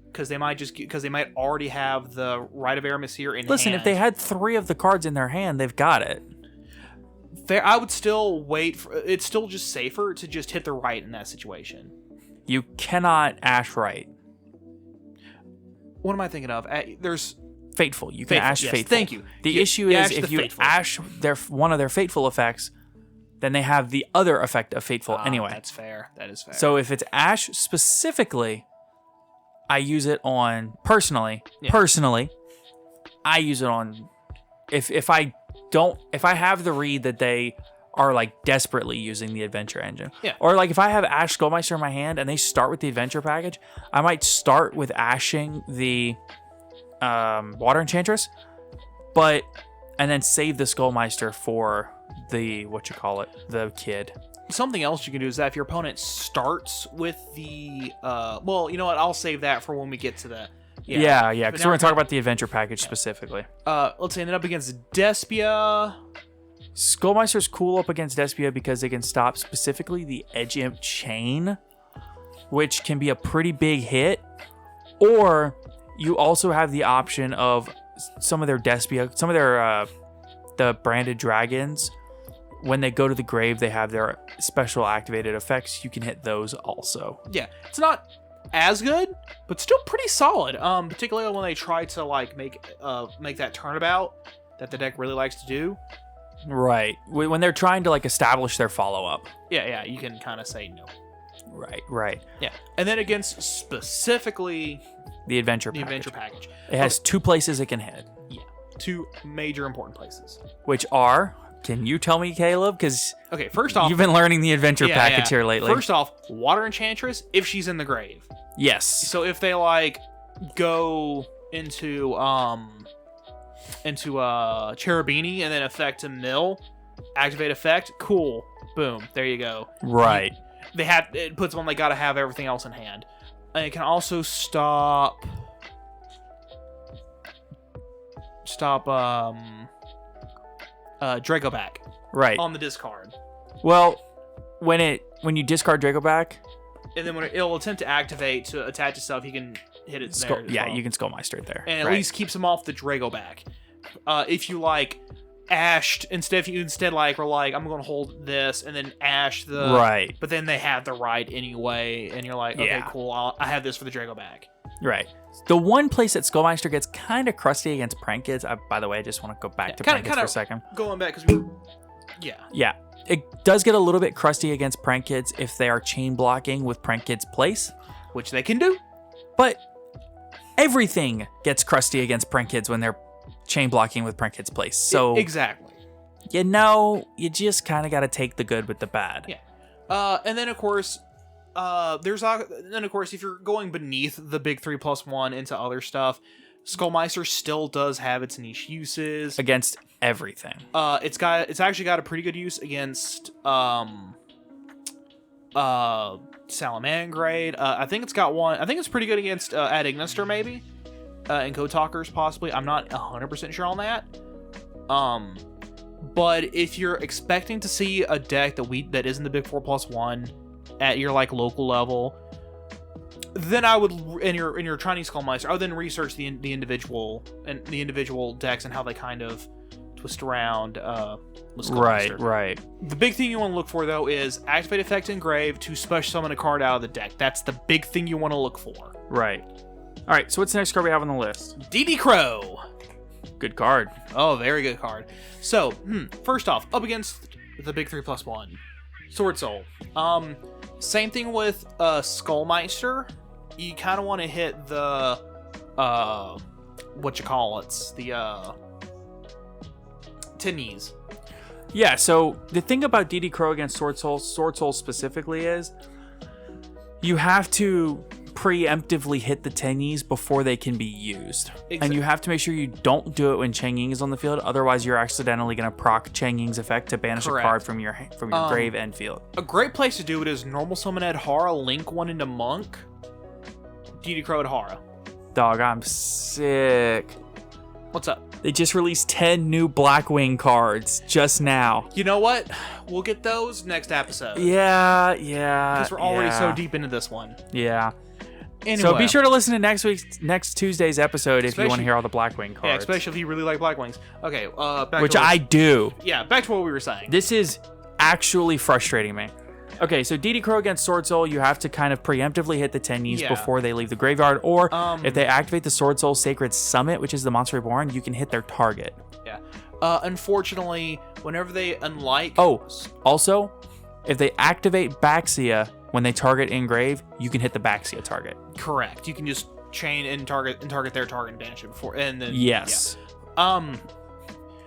Because they might already have the Rite of Aramis here in Listen, hand. if they had 3 of the cards in their hand, they've got it. Fair, I would still wait for... It's still just safer to just hit the right in that situation. You cannot ash right. What am I thinking of? There's... Fateful. You can ash yes, Fateful. Thank you. The issue is if you Fateful. ash one of their Fateful effects, then they have the other effect of Fateful anyway. That's fair. That is fair. So if it's ash specifically, I use it on... Personally, I use it on... If I have the read that they are like desperately using the adventure engine. Yeah. Or like if I have Ash Skullmeister in my hand and they start with the adventure package, I might start with ashing the Water Enchantress, and then save the Skullmeister for the the kid. Something else you can do is that if your opponent starts with the well, you know what? I'll save that for when we get to the yeah, because we're gonna talk about the adventure package specifically. Let's say ended up against Despia. Skullmeister's cool up against Despia because they can stop specifically the Edge Imp Chain, which can be a pretty big hit, or you also have the option of some of their Despia, some of their the branded dragons. When they go to the grave, they have their special activated effects. You can hit those also. Yeah, it's not as good, but still pretty solid. Particularly when they try to like make that turnabout that the deck really likes to do. Right. When they're trying to like establish their follow up. Yeah, you can kind of say no. Right. Yeah, and then against specifically the adventure package. It has 2 places it can hit. Yeah, 2 major important places. Which are, can you tell me, Caleb? Because okay, first off, you've been learning the adventure package here lately. First off, Water Enchantress if she's in the grave. Yes. So if they like go into Cherubini and then effect a mill, activate effect, cool, boom, there you go. Right. It puts them on. They gotta have everything else in hand, and it can also stop Draco Back. Right. On the discard. Well, when you discard Draco Back, and then when it'll attempt to activate to attach itself, you can hit it there. Yeah, you can Skullmeister it there. And at least keeps him off the Draco Back. If you like ashed instead like were like, I'm gonna hold this and then ash the right, but then they have the right anyway, and you're like, okay, cool, I have this for the Draco Back. Right. The one place that Skullmeister gets kind of crusty against prank kids. By the way, I just want to go back to prank kids for a second. Going back because yeah, it does get a little bit crusty against prank kids if they are chain blocking with prank kids' place, which they can do. But everything gets crusty against prank kids when they're chain blocking with prank kids' place. So exactly, you just kind of got to take the good with the bad. Yeah, and then of course. If you're going beneath the big 3+1 into other stuff, Skullmeister still does have its niche uses against everything. It's actually got a pretty good use against Salamangreat. I think it's got one. I think it's pretty good against Ad Ignister maybe, and Code Talkers possibly. I'm not 100% sure on that. But if you're expecting to see a deck that isn't the big 4+1 at your like local level, then I would in your Chinese Skullmeister, I would then research the individual decks and how they kind of twist around with Skullmeister. Right. The big thing you want to look for though is activate effect engrave to special summon a card out of the deck. That's the big thing you want to look for. Right. All right. So what's the next card we have on the list? DD Crow. Good card. Oh, very good card. So, first off, up against the big 3+1, Sword Soul. Same thing with Skullmeister. you kind of want to hit the the Tinnies. Yeah, so the thing about DD Crow against Sword Soul specifically is you have to preemptively hit the Tenyies before they can be used. Exactly. And you have to make sure you don't do it when Chang Ying is on the field, otherwise you're accidentally going to proc Chang Ying's effect to banish a card from your grave and field. A great place to do it is normal summon Adhara, link one into Monk, DD Crow Adhara. Dog, I'm sick. What's up? They just released 10 new Blackwing cards just now. You know what? We'll get those next episode. Yeah. Because we're already so deep into this one. Yeah. Anyway. So be sure to listen to next Tuesday's episode if you want to hear all the Blackwing cards. Yeah, especially if you really like Blackwings. Okay, which I do. Yeah, back to what we were saying. This is actually frustrating me. Okay, so DD Crow against Sword Soul, you have to kind of preemptively hit the Tenyies before they leave the graveyard, or if they activate the Sword Soul Sacred Summit, which is the Monster Reborn, you can hit their target. Yeah. Unfortunately, whenever they unlike... Oh, also, if they activate Baxia when they target engrave, you can hit the Baxia target. Correct. You can just chain and target their target and banish it before, and then... Yes. Yeah.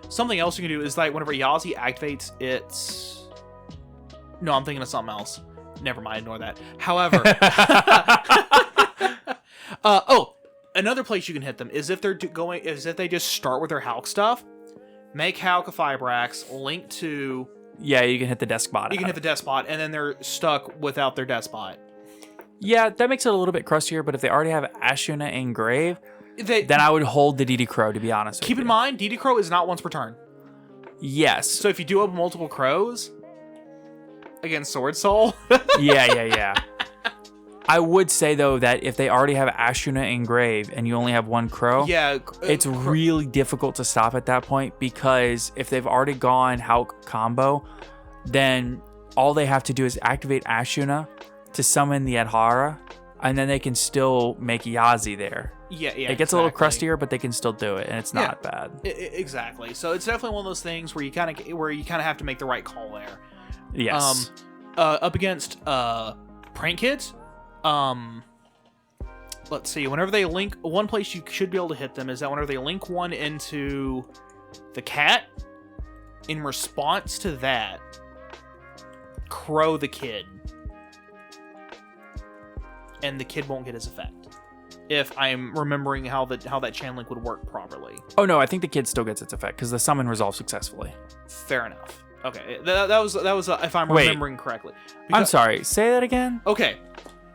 Something else you can do is, like, whenever Yazi activates its... No, I'm thinking of something else. Never mind, ignore that. However, another place you can hit them is if they just start with their Hulk stuff. Make Hulk a Fibrax, link to. Yeah, you can hit the Despot. You can hit the Despot, and then they're stuck without their Despot. Yeah, that makes it a little bit crustier. But if they already have Asuna engrave, then I would hold the DD Crow. To be honest, keep in mind, DD Crow is not once per turn. Yes. So if you do have multiple crows against Sword Soul. Yeah. I would say, though, that if they already have Asuna engrave and you only have one crow, it's really difficult to stop at that point, because if they've already gone Hulk combo, then all they have to do is activate Asuna to summon the Adhara, and then they can still make Yazi there. Yeah. It gets a little crustier, but they can still do it, and it's not bad. Exactly. So it's definitely one of those things where you kind of have to make the right call there. Yes. Up against Prank Kids, let's see. Whenever they link, one place you should be able to hit them is that whenever they link one into the cat, in response to that, crow the kid, and the kid won't get his effect. If I'm remembering how that chain link would work properly. Oh no, I think the kid still gets its effect because the summon resolves successfully. Fair enough. Okay, that was if I'm remembering correctly. I'm sorry. Say that again. Okay,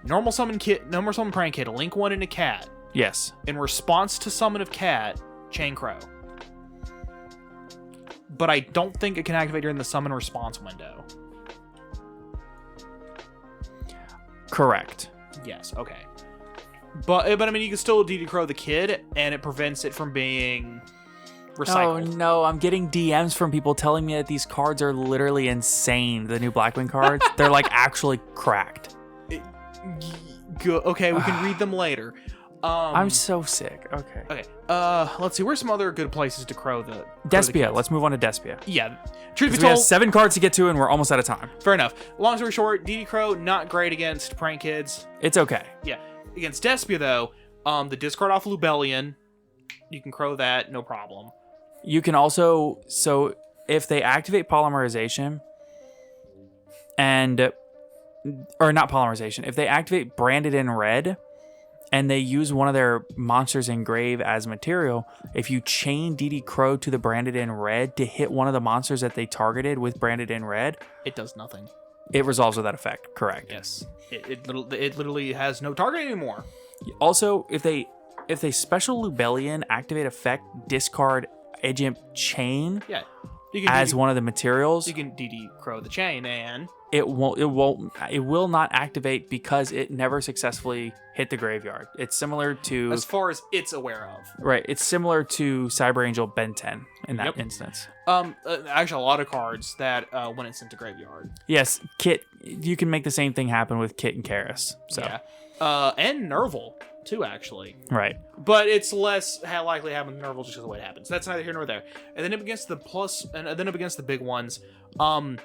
normal summon Prank Kid, link one into cat. Yes. In response to summon of cat, chain crow. But I don't think it can activate during the summon response window. Correct. Yes. Okay. But I mean, you can still DD Crow the kid, and it prevents it from being recycled. Oh no, I'm getting DMs from people telling me that these cards are literally insane. The new Blackwing cards, they're like actually cracked. Okay, we can read them later. I'm so sick. Okay. Let's see. Where's some other good places to crow the Despia? Let's move on to Despia. Yeah. Truth be we told, have 7 cards to get to, and we're almost out of time. Fair enough. Long story short, DD Crow not great against Prank Kids. It's okay. Yeah. Against Despia though, the discard off Lubellion, you can crow that, no problem. You can also, so if they activate polymerization, or not polymerization, if they activate Branded in Red, and they use one of their monsters engrave as material, if you chain DD Crow to the Branded in Red to hit one of the monsters that they targeted with Branded in Red, it does nothing. It resolves with that effect, correct? Yes. It literally has no target anymore. Also, if they special Lubellion activate effect, discard Edge Imp Chain as one of the materials. You can DD Crow the chain, and it will not activate because it never successfully hit the graveyard. It's similar to, as far as it's aware of. Right. It's similar to Cyber Angel Ben 10 in that instance. Actually, a lot of cards that when it's sent to graveyard. Yes, Kit. You can make the same thing happen with Kit and Karis. So. Yeah. And Nerval too, actually. Right. But it's less likely to happen with Nerval just because of the way it happens. That's neither here nor there. And then up against the big ones, Mm-hmm.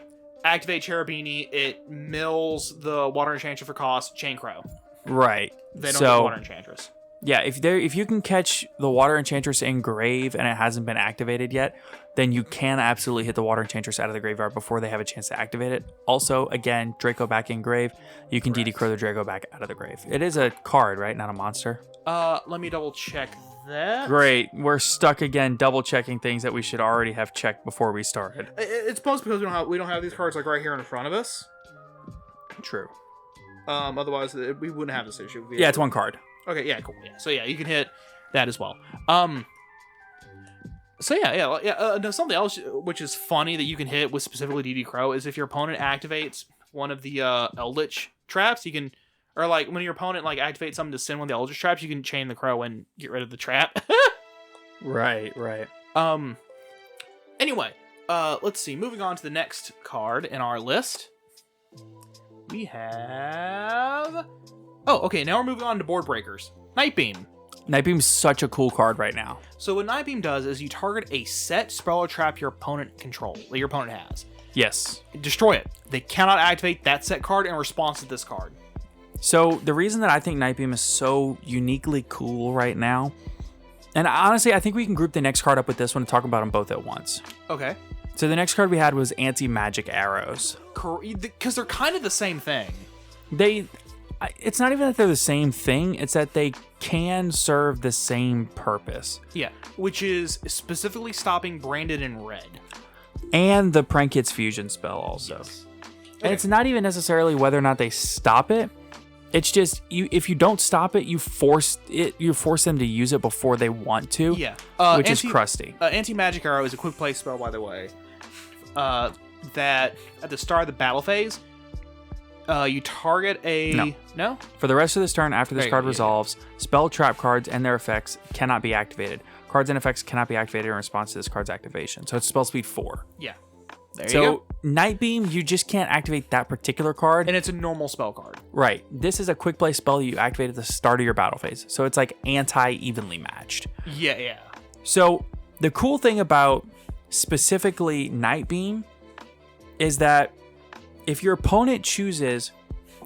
activate Cherubini. It mills the Water Enchanter for cost. Chain Crow. Right. They don't get Water Enchantress. Yeah, if you can catch the Water Enchantress in grave and it hasn't been activated yet, then you can absolutely hit the Water Enchantress out of the graveyard before they have a chance to activate it. Also, again, Draco Back in grave, you can DD Crow the Draco Back out of the grave. It is a card, right? Not a monster? Let me double check that. Great. We're stuck again double checking things that we should already have checked before we started. It's mostly because we don't have these cards like right here in front of us. True. Otherwise, we wouldn't have this issue. Yeah, it's one card. Okay, yeah, cool. Yeah. So yeah, you can hit that as well. So no, something else which is funny that you can hit with specifically DD Crow is if your opponent activates one of the Eldritch traps, you can, or like when your opponent like activates something to send one of the Eldritch traps, you can chain the Crow and get rid of the trap. Right. Anyway, let's see. Moving on to the next card in our list, we have. Oh, okay. Now we're moving on to board breakers. Nightbeam. Nightbeam's such a cool card right now. So what Nightbeam does is you target a set spell or trap your opponent your opponent has. Yes. Destroy it. They cannot activate that set card in response to this card. So the reason that I think Nightbeam is so uniquely cool right now, and honestly, I think we can group the next card up with this one and talk about them both at once. Okay. So the next card we had was Anti-Magic Arrows. Because they're kind of the same thing. It's not even that they're the same thing, it's that they can serve the same purpose. Yeah, which is specifically stopping Branded in red. And the Prankits fusion spell also. Yes. Okay. And it's not even necessarily whether or not they stop it. It's just if you don't stop it, you force them to use it before they want to. Yeah. Which is crusty. Anti-Magic Arrow is a quick play spell, by the way. That at the start of the battle phase, you target a... No? For the rest of this turn, after this card resolves, spell trap cards and their effects cannot be activated. Cards and effects cannot be activated in response to this card's activation. So it's spell speed 4. Yeah. There so you go. Nightbeam, you just can't activate that particular card. And it's a normal spell card. Right. This is a quick play spell you activate at the start of your battle phase. So it's like anti-evenly matched. Yeah. So the cool thing about specifically Nightbeam is that if your opponent chooses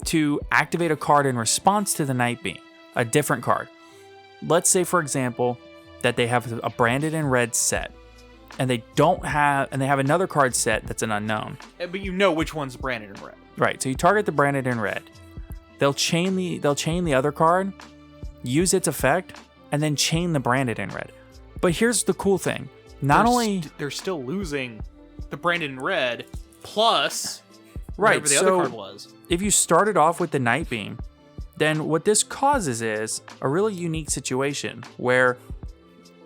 to activate a card in response to the Nightbeam, a different card, let's say, for example, that they have a Branded in red set, and they have another card set that's an unknown. But you know which one's Branded in red. Right. So you target the Branded in red. They'll chain the other card, use its effect, and then chain the Branded in red. But here's the cool thing. They're still losing the Branded in red plus right, whatever the other card was. If you started off with the Nightbeam, then what this causes is a really unique situation where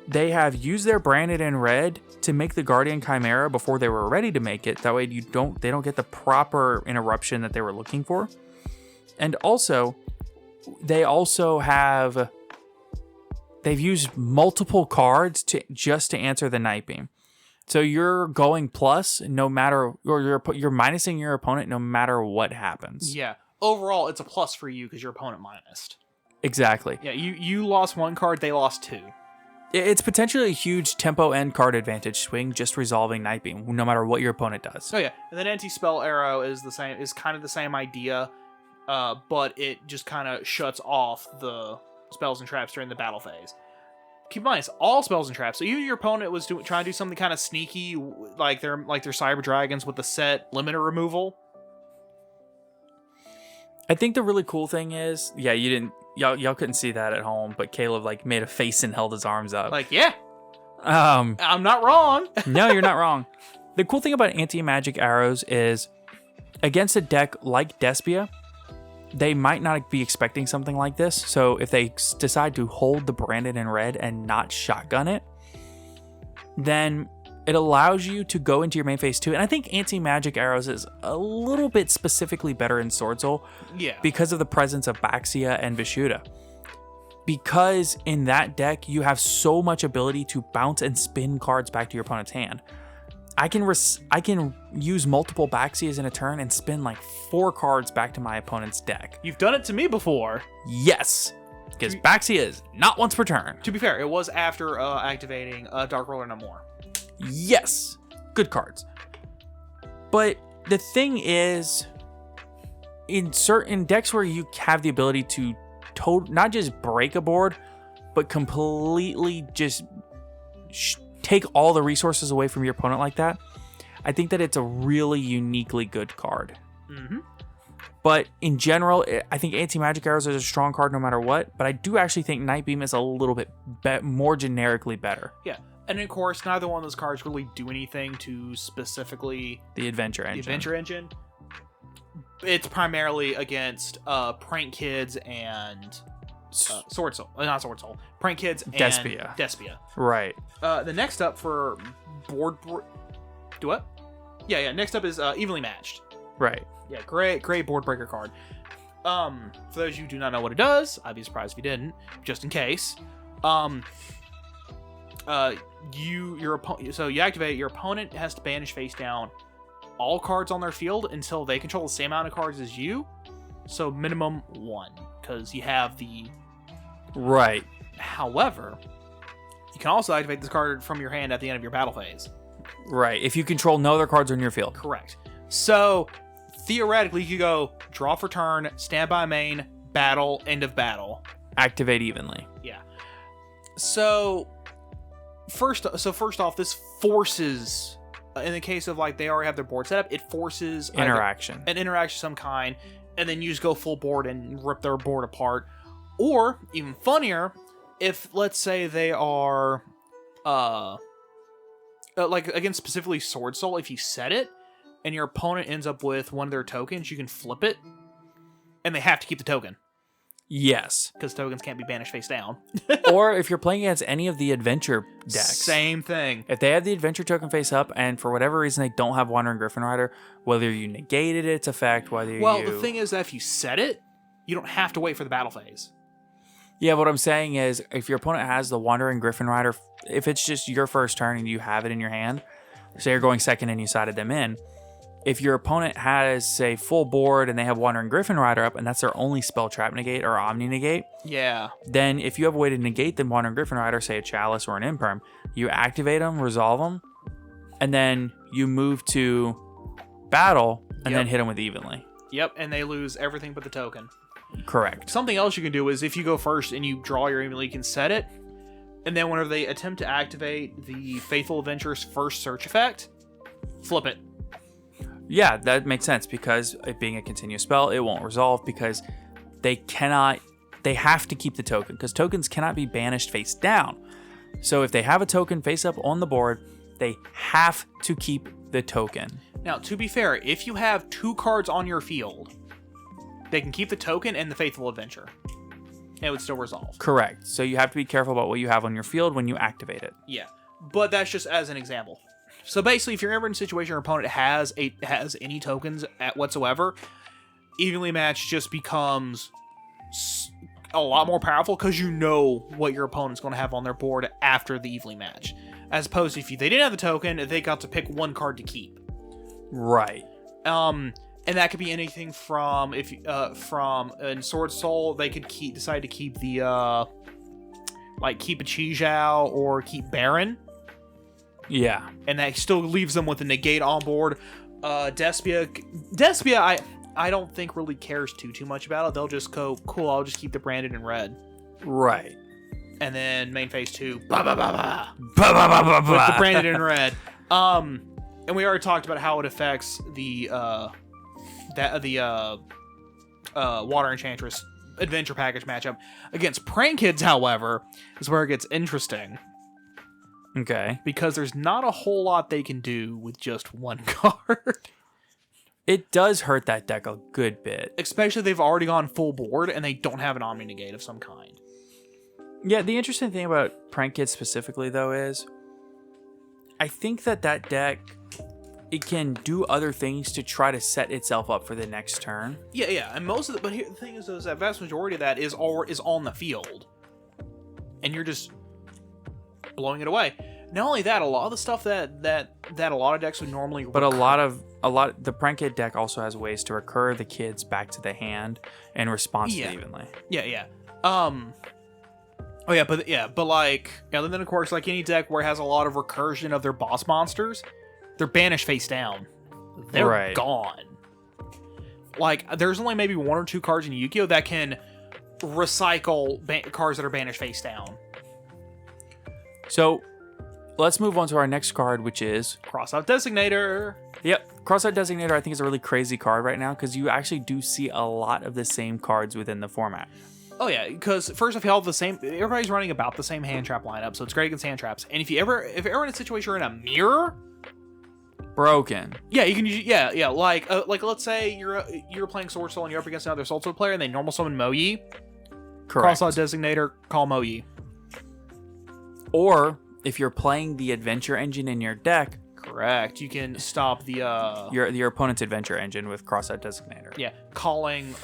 they have used their Branded in red to make the Guardian Chimera before they were ready to make it. That way they don't get the proper interruption that they were looking for. And also, they've used multiple cards to answer the Nightbeam. So you're going plus no matter, or you're minusing your opponent no matter what happens. Yeah. Overall, it's a plus for you because your opponent minused. Exactly. Yeah, you lost one card, they lost 2. It's potentially a huge tempo and card advantage swing just resolving Nightbeam, no matter what your opponent does. Oh yeah, and then anti-spell arrow is kind of the same idea, but it just kind of shuts off the spells and traps during the battle phase. Keep in mind, it's all spells and traps. So even if your opponent was trying to do something kind of sneaky, like their Cyber Dragons with the set limiter removal. I think the really cool thing is, yeah, y'all couldn't see that at home, but Caleb made a face and held his arms up. Yeah. I'm not wrong. No, you're not wrong. The cool thing about anti-magic arrows is against a deck like Despia, they might not be expecting something like this. So if they decide to hold the Branded in red and not shotgun it, then it allows you to go into your main phase too. And I think anti-magic arrows is a little bit specifically better in Sword Soul. Yeah. Because of the presence of Baxia and Vishuda. Because in that deck, you have so much ability to bounce and spin cards back to your opponent's hand. I can use multiple Baxias in a turn and spin 4 cards back to my opponent's deck. You've done it to me before. Yes. Because Baxia is not once per turn. To be fair, it was after activating Dark Roller No More. Yes. Good cards. But the thing is, in certain decks where you have the ability to not just break a board, but completely just take all the resources away from your opponent like that, I think that it's a really uniquely good card. Mm-hmm. But in general, I think Anti-Magic Arrows is a strong card no matter what. But I do actually think Nightbeam is a little bit more generically better. Yeah. And of course, neither one of those cards really do anything to specifically... The Adventure Engine. It's primarily against Prank Kids and... Sword Soul. Not Sword Soul. Prank Kids and... Despia. Right. The next up for board... Do what? Yeah. Next up is Evenly Matched. Right. Yeah, great board breaker card. For those of you who do not know what it does, I'd be surprised if you didn't, just in case. You activate, your opponent has to banish face down all cards on their field until they control the same amount of cards as you. So minimum 1, because you have the... Right. However, you can also activate this card from your hand at the end of your battle phase. Right, if you control no other cards on your field. Correct. So, theoretically, you could go draw for turn, standby main, battle, end of battle. Activate evenly. Yeah. So first off, this forces, in the case of like they already have their board set up, it forces interaction. An interaction of some kind, and then you just go full board and rip their board apart. Or, even funnier, if, let's say, they are, like, against specifically Sword Soul, if you set it, and your opponent ends up with one of their tokens, you can flip it, and they have to keep the token. Yes. Because tokens can't be banished face down. Or if you're playing against any of the adventure decks. Same thing. If they have the adventure token face up, and for whatever reason they don't have Wandering Griffin Rider, whether you negated its effect, Well, the thing is that if you set it, you don't have to wait for the battle phase. Yeah, what I'm saying is, if your opponent has the Wandering Griffin Rider, if it's just your first turn and you have it in your hand, say you're going second and you sided them in, if your opponent has, say, full board and they have Wandering Griffin Rider up and that's their only spell trap negate or omni negate, yeah, then if you have a way to negate the Wandering Griffin Rider, say a Chalice or an Imperm, you activate them, resolve them, and then you move to battle and then hit them with evenly. Yep, and they lose everything but the token. Correct. Something else you can do is if you go first and you draw your evenly, you can set it, and then whenever they attempt to activate the Faithful Adventurer's first search effect, flip it. Yeah, that makes sense because it being a continuous spell, it won't resolve because they have to keep the token because tokens cannot be banished face down. So if they have a token face up on the board, they have to keep the token. Now, to be fair, if you have 2 cards on your field, they can keep the token and the Faithful Adventure. And it would still resolve. Correct. So you have to be careful about what you have on your field when you activate it. Yeah, but that's just as an example. So basically, if you're ever in a situation your opponent has any tokens whatsoever, evenly matched just becomes a lot more powerful because you know what your opponent's going to have on their board after the evenly match. As opposed to if they didn't have the token, they got to pick one card to keep. Right. And that could be anything from from in Sword Soul they could decide to keep the keep a Chi-Zhao or keep Baron. Yeah. And that still leaves them with a negate on board. Despia, I don't think really cares too much about it. They'll just go, cool, I'll just keep the branded in red. Right. And then main phase 2, with the the branded in red. And we already talked about how it affects the Water Enchantress adventure package matchup. Against Prank Kids, however, is where it gets interesting. Okay. Because there's not a whole lot they can do with just one card. It does hurt that deck a good bit. Especially if they've already gone full board and they don't have an Omni Negate of some kind. Yeah, the interesting thing about Prank Kids specifically, though, is I think that deck, it can do other things to try to set itself up for the next turn. Yeah, and most of but here, the thing is that vast majority of that is on the field. And you're just blowing it away. Not only that, a lot of the stuff that a lot of decks would normally but the Prank Kid deck also has ways to recur the kids back to the hand in response to evenly. Yeah. But like, and then of course, like any deck where it has a lot of recursion of their boss monsters, they're banished face down. They're gone. Like, there's only maybe 1 or 2 cards in Yu-Gi-Oh! That can recycle cards that are banished face down. So let's move on to our next card, which is Crossout Designator. Yep, Crossout Designator. I think is a really crazy card right now because you actually do see a lot of the same cards within the format. Oh yeah, because first off, you have the same. Everybody's running about the same hand trap lineup, so it's great against hand traps. And if you're ever in a situation where you're in a mirror, broken. Yeah, you can use like let's say you're playing Sword Soul and you're up against another Sword Soul player and they normal summon Moyi. Correct. Crossout Designator, call Moyi. Or if you're playing the adventure engine in your deck, correct, you can stop the your opponent's adventure engine with Crossout Designator. Yeah, calling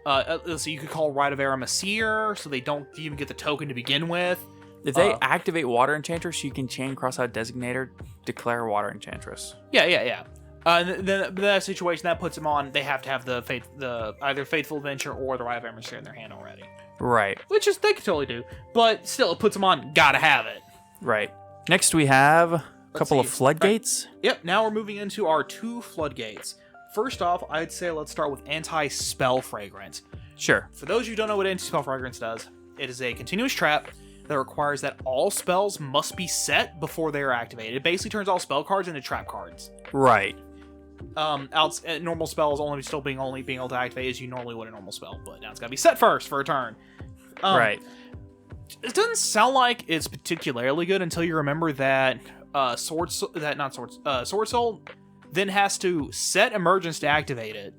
let's see, you could call Rite of Aramesir, so they don't even get the token to begin with. If they activate Water Enchantress, you can chain Crossout Designator, declare Water Enchantress. Yeah. And then that situation that puts them on, they have to have the either Faithful Adventure or the Rite of Aramesir in their hand already. Right. Which is they could totally do, but still, it puts them on. Gotta have it. Right. Next, we have a couple of floodgates. Right. Yep. Now we're moving into our 2 floodgates. First off, I'd say let's start with Anti-Spell Fragrance. Sure. For those who don't know what Anti-Spell Fragrance does, it is a continuous trap that requires that all spells must be set before they are activated. It basically turns all spell cards into trap cards. Right. Normal spells only being able to activate as you normally would a normal spell, but now it's got to be set first for a turn. Right. It doesn't sound like it's particularly good until you remember that Sword Soul then has to set Emergence to activate it.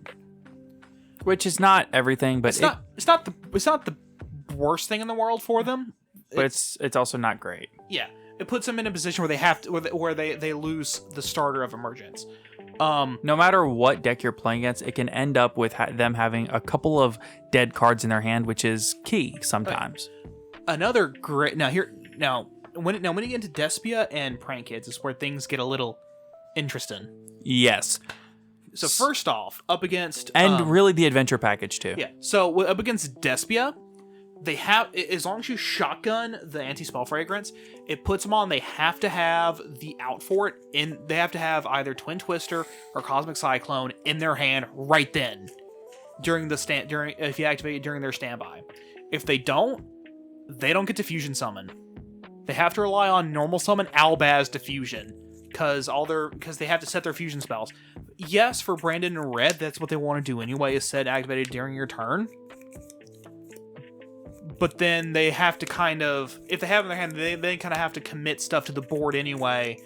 Which is not everything, but it's not the worst thing in the world for them. But it's also not great. Yeah, it puts them in a position where they have to where they lose the starter of Emergence. No matter what deck you're playing against, it can end up with them having a couple of dead cards in their hand, which is key sometimes. Another great when you get into Despia and Prank Kids is where things get a little interesting. Yes. So first off, up against really the adventure package too. Yeah. So up against Despia, they have, as long as you shotgun the Anti-Spell Fragrance, it puts them on. They have to have the out for it they have to have either Twin Twister or Cosmic Cyclone in their hand right then if you activate it during their standby. If they don't get to fusion summon. They have to rely on normal summon Albaz to fusion because they have to set their fusion spells. Yes, for Brandon and Red, that's what they want to do anyway, is set activated during your turn. But then they have to if they have in their hand, they kind of have to commit stuff to the board anyway,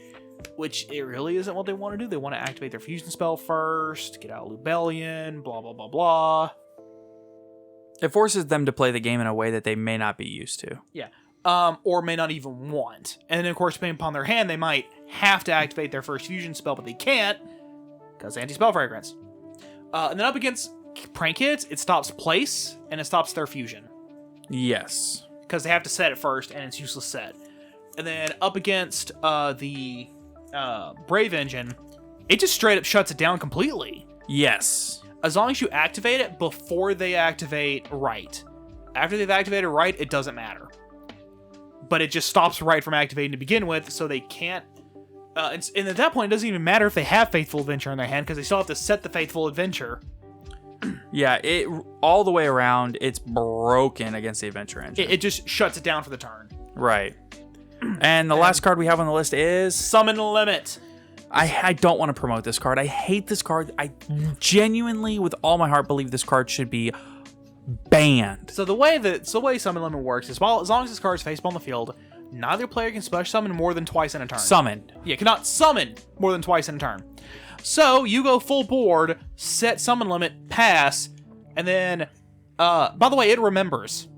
which it really isn't what they want to do. They want to activate their fusion spell first, get out of Lubellion, blah, blah, blah, blah. It forces them to play the game in a way that they may not be used to. Yeah. Or may not even want. And then, of course, depending upon their hand, they might have to activate their first fusion spell, but they can't because Anti-Spell Fragrance. And then up against Prank Kids, it stops place and it stops their fusion. Yes. Because they have to set it first, and it's useless set. And then up against the Brave Engine, it just straight up shuts it down completely. Yes. As long as you activate it before they activate Right. After they've activated Right, it doesn't matter. But it just stops Right from activating to begin with, so they can't... and at that point, it doesn't even matter if they have Faithful Adventure in their hand, because they still have to set the Faithful Adventure. Yeah, it all the way around, it's broken against the adventure engine. It just shuts it down for the turn. Right. And the last card we have on the list is... Summon Limit. I don't want to promote this card. I hate this card. I genuinely, with all my heart, believe this card should be banned. So the way Summon Limit works is, as long as this card is face on the field, neither player can special summon more than twice in a turn. Summoned. Yeah, cannot summon more than twice in a turn. So you go full board, set Summon Limit, pass, and then, by the way, it remembers.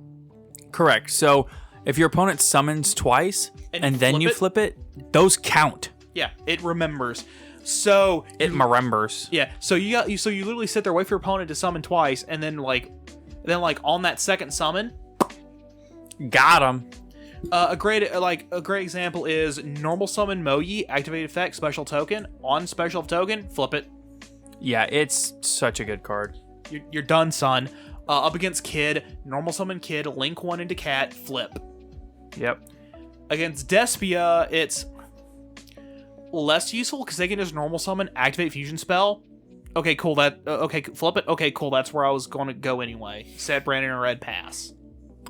Correct. So if your opponent summons twice and then you flip it, those count. Yeah, it remembers. So it remembers. Yeah. So you literally sit there, wait for your opponent to summon twice, and then on that second summon, got him. A great example is normal summon Moyi, activate effect, special token. On special token, flip it. Yeah, it's such a good card. You're done, son. Up against Kid, normal summon Kid, link one into Cat, flip. Yep. Against Despia, it's less useful because they can just normal summon, activate fusion spell, Okay, cool. Okay, flip it. Okay, cool. That's where I was going to go anyway. Said Brandon a red pass.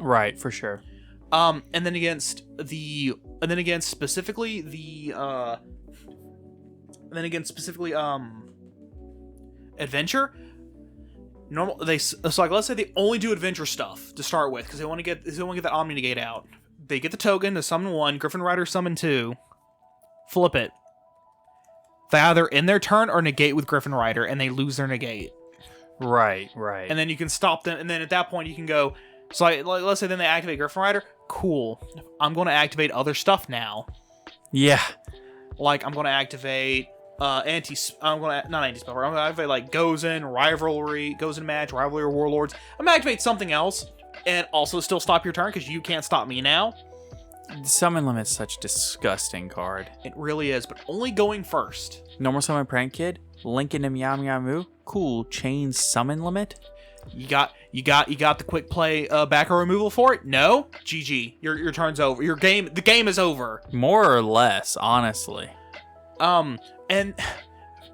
Right, for sure. And then specifically adventure. Normal. So like, let's say they only do adventure stuff to start with because they want to get that Omni Negate out. They get the token to summon 1, Griffin Rider summon 2, flip it. They either end their turn or negate with Griffin Rider, and they lose their negate. Right. And then you can stop them, and then at that point you can go. So like let's say then they activate Griffin Rider. Cool. I'm going to activate other stuff now. Yeah. Like I'm going to activate not anti-spell. I'm going to activate like Gozen Match, Rivalry Warlords. I'm going to activate something else and also still stop your turn because you can't stop me now. Summon Limit's such a disgusting card. It really is, but only going first. Normal Summon Prank Kid, Link into Meow Meow Moo. Cool. Chain Summon Limit. You got the quick play backer removal for it? No? GG. Your turn's over. The game is over. More or less, honestly. And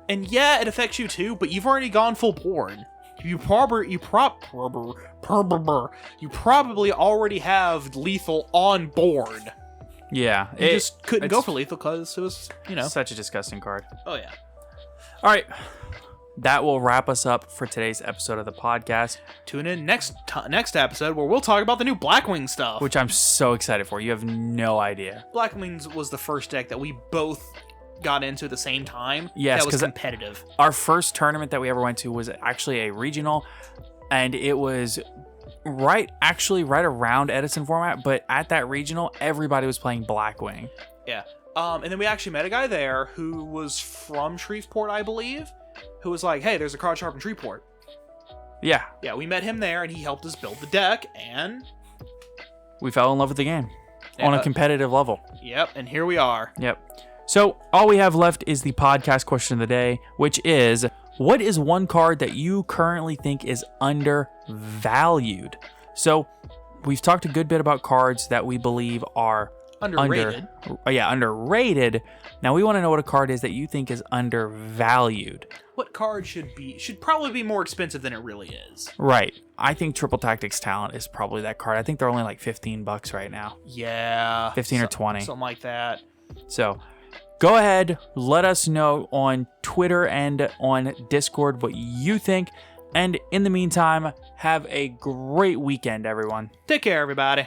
yeah, it affects you too, but you've already gone full board. You probably already have lethal on board. Yeah. You just couldn't go for lethal because it was, such a disgusting card. Oh yeah. All right. That will wrap us up for today's episode of the podcast. Tune in next episode where we'll talk about the new Blackwing stuff. Which I'm so excited for. You have no idea. Blackwings was the first deck that we both got into at the same time. Yes, that was competitive. Our first tournament that we ever went to was actually a regional, and it was right around Edison format, but at that regional, everybody was playing Blackwing. Yeah. And then we actually met a guy there who was from Shreveport, I believe, who was like, hey, there's a card shop in Shreveport. Yeah. Yeah, we met him there, and he helped us build the deck, and we fell in love with the game on a competitive level. Yep, and here we are. Yep. So all we have left is the podcast question of the day, which is, what is one card that you currently think is undervalued? So we've talked a good bit about cards that we believe are underrated. Underrated. Now we want to know what a card is that you think is undervalued. What card should probably be more expensive than it really is. Right. I think Triple Tactics Talent is probably that card. I think they're only like $15 right now. Yeah. 15 or 20. Something like that. So go ahead, let us know on Twitter and on Discord what you think. And in the meantime, have a great weekend, everyone. Take care, everybody.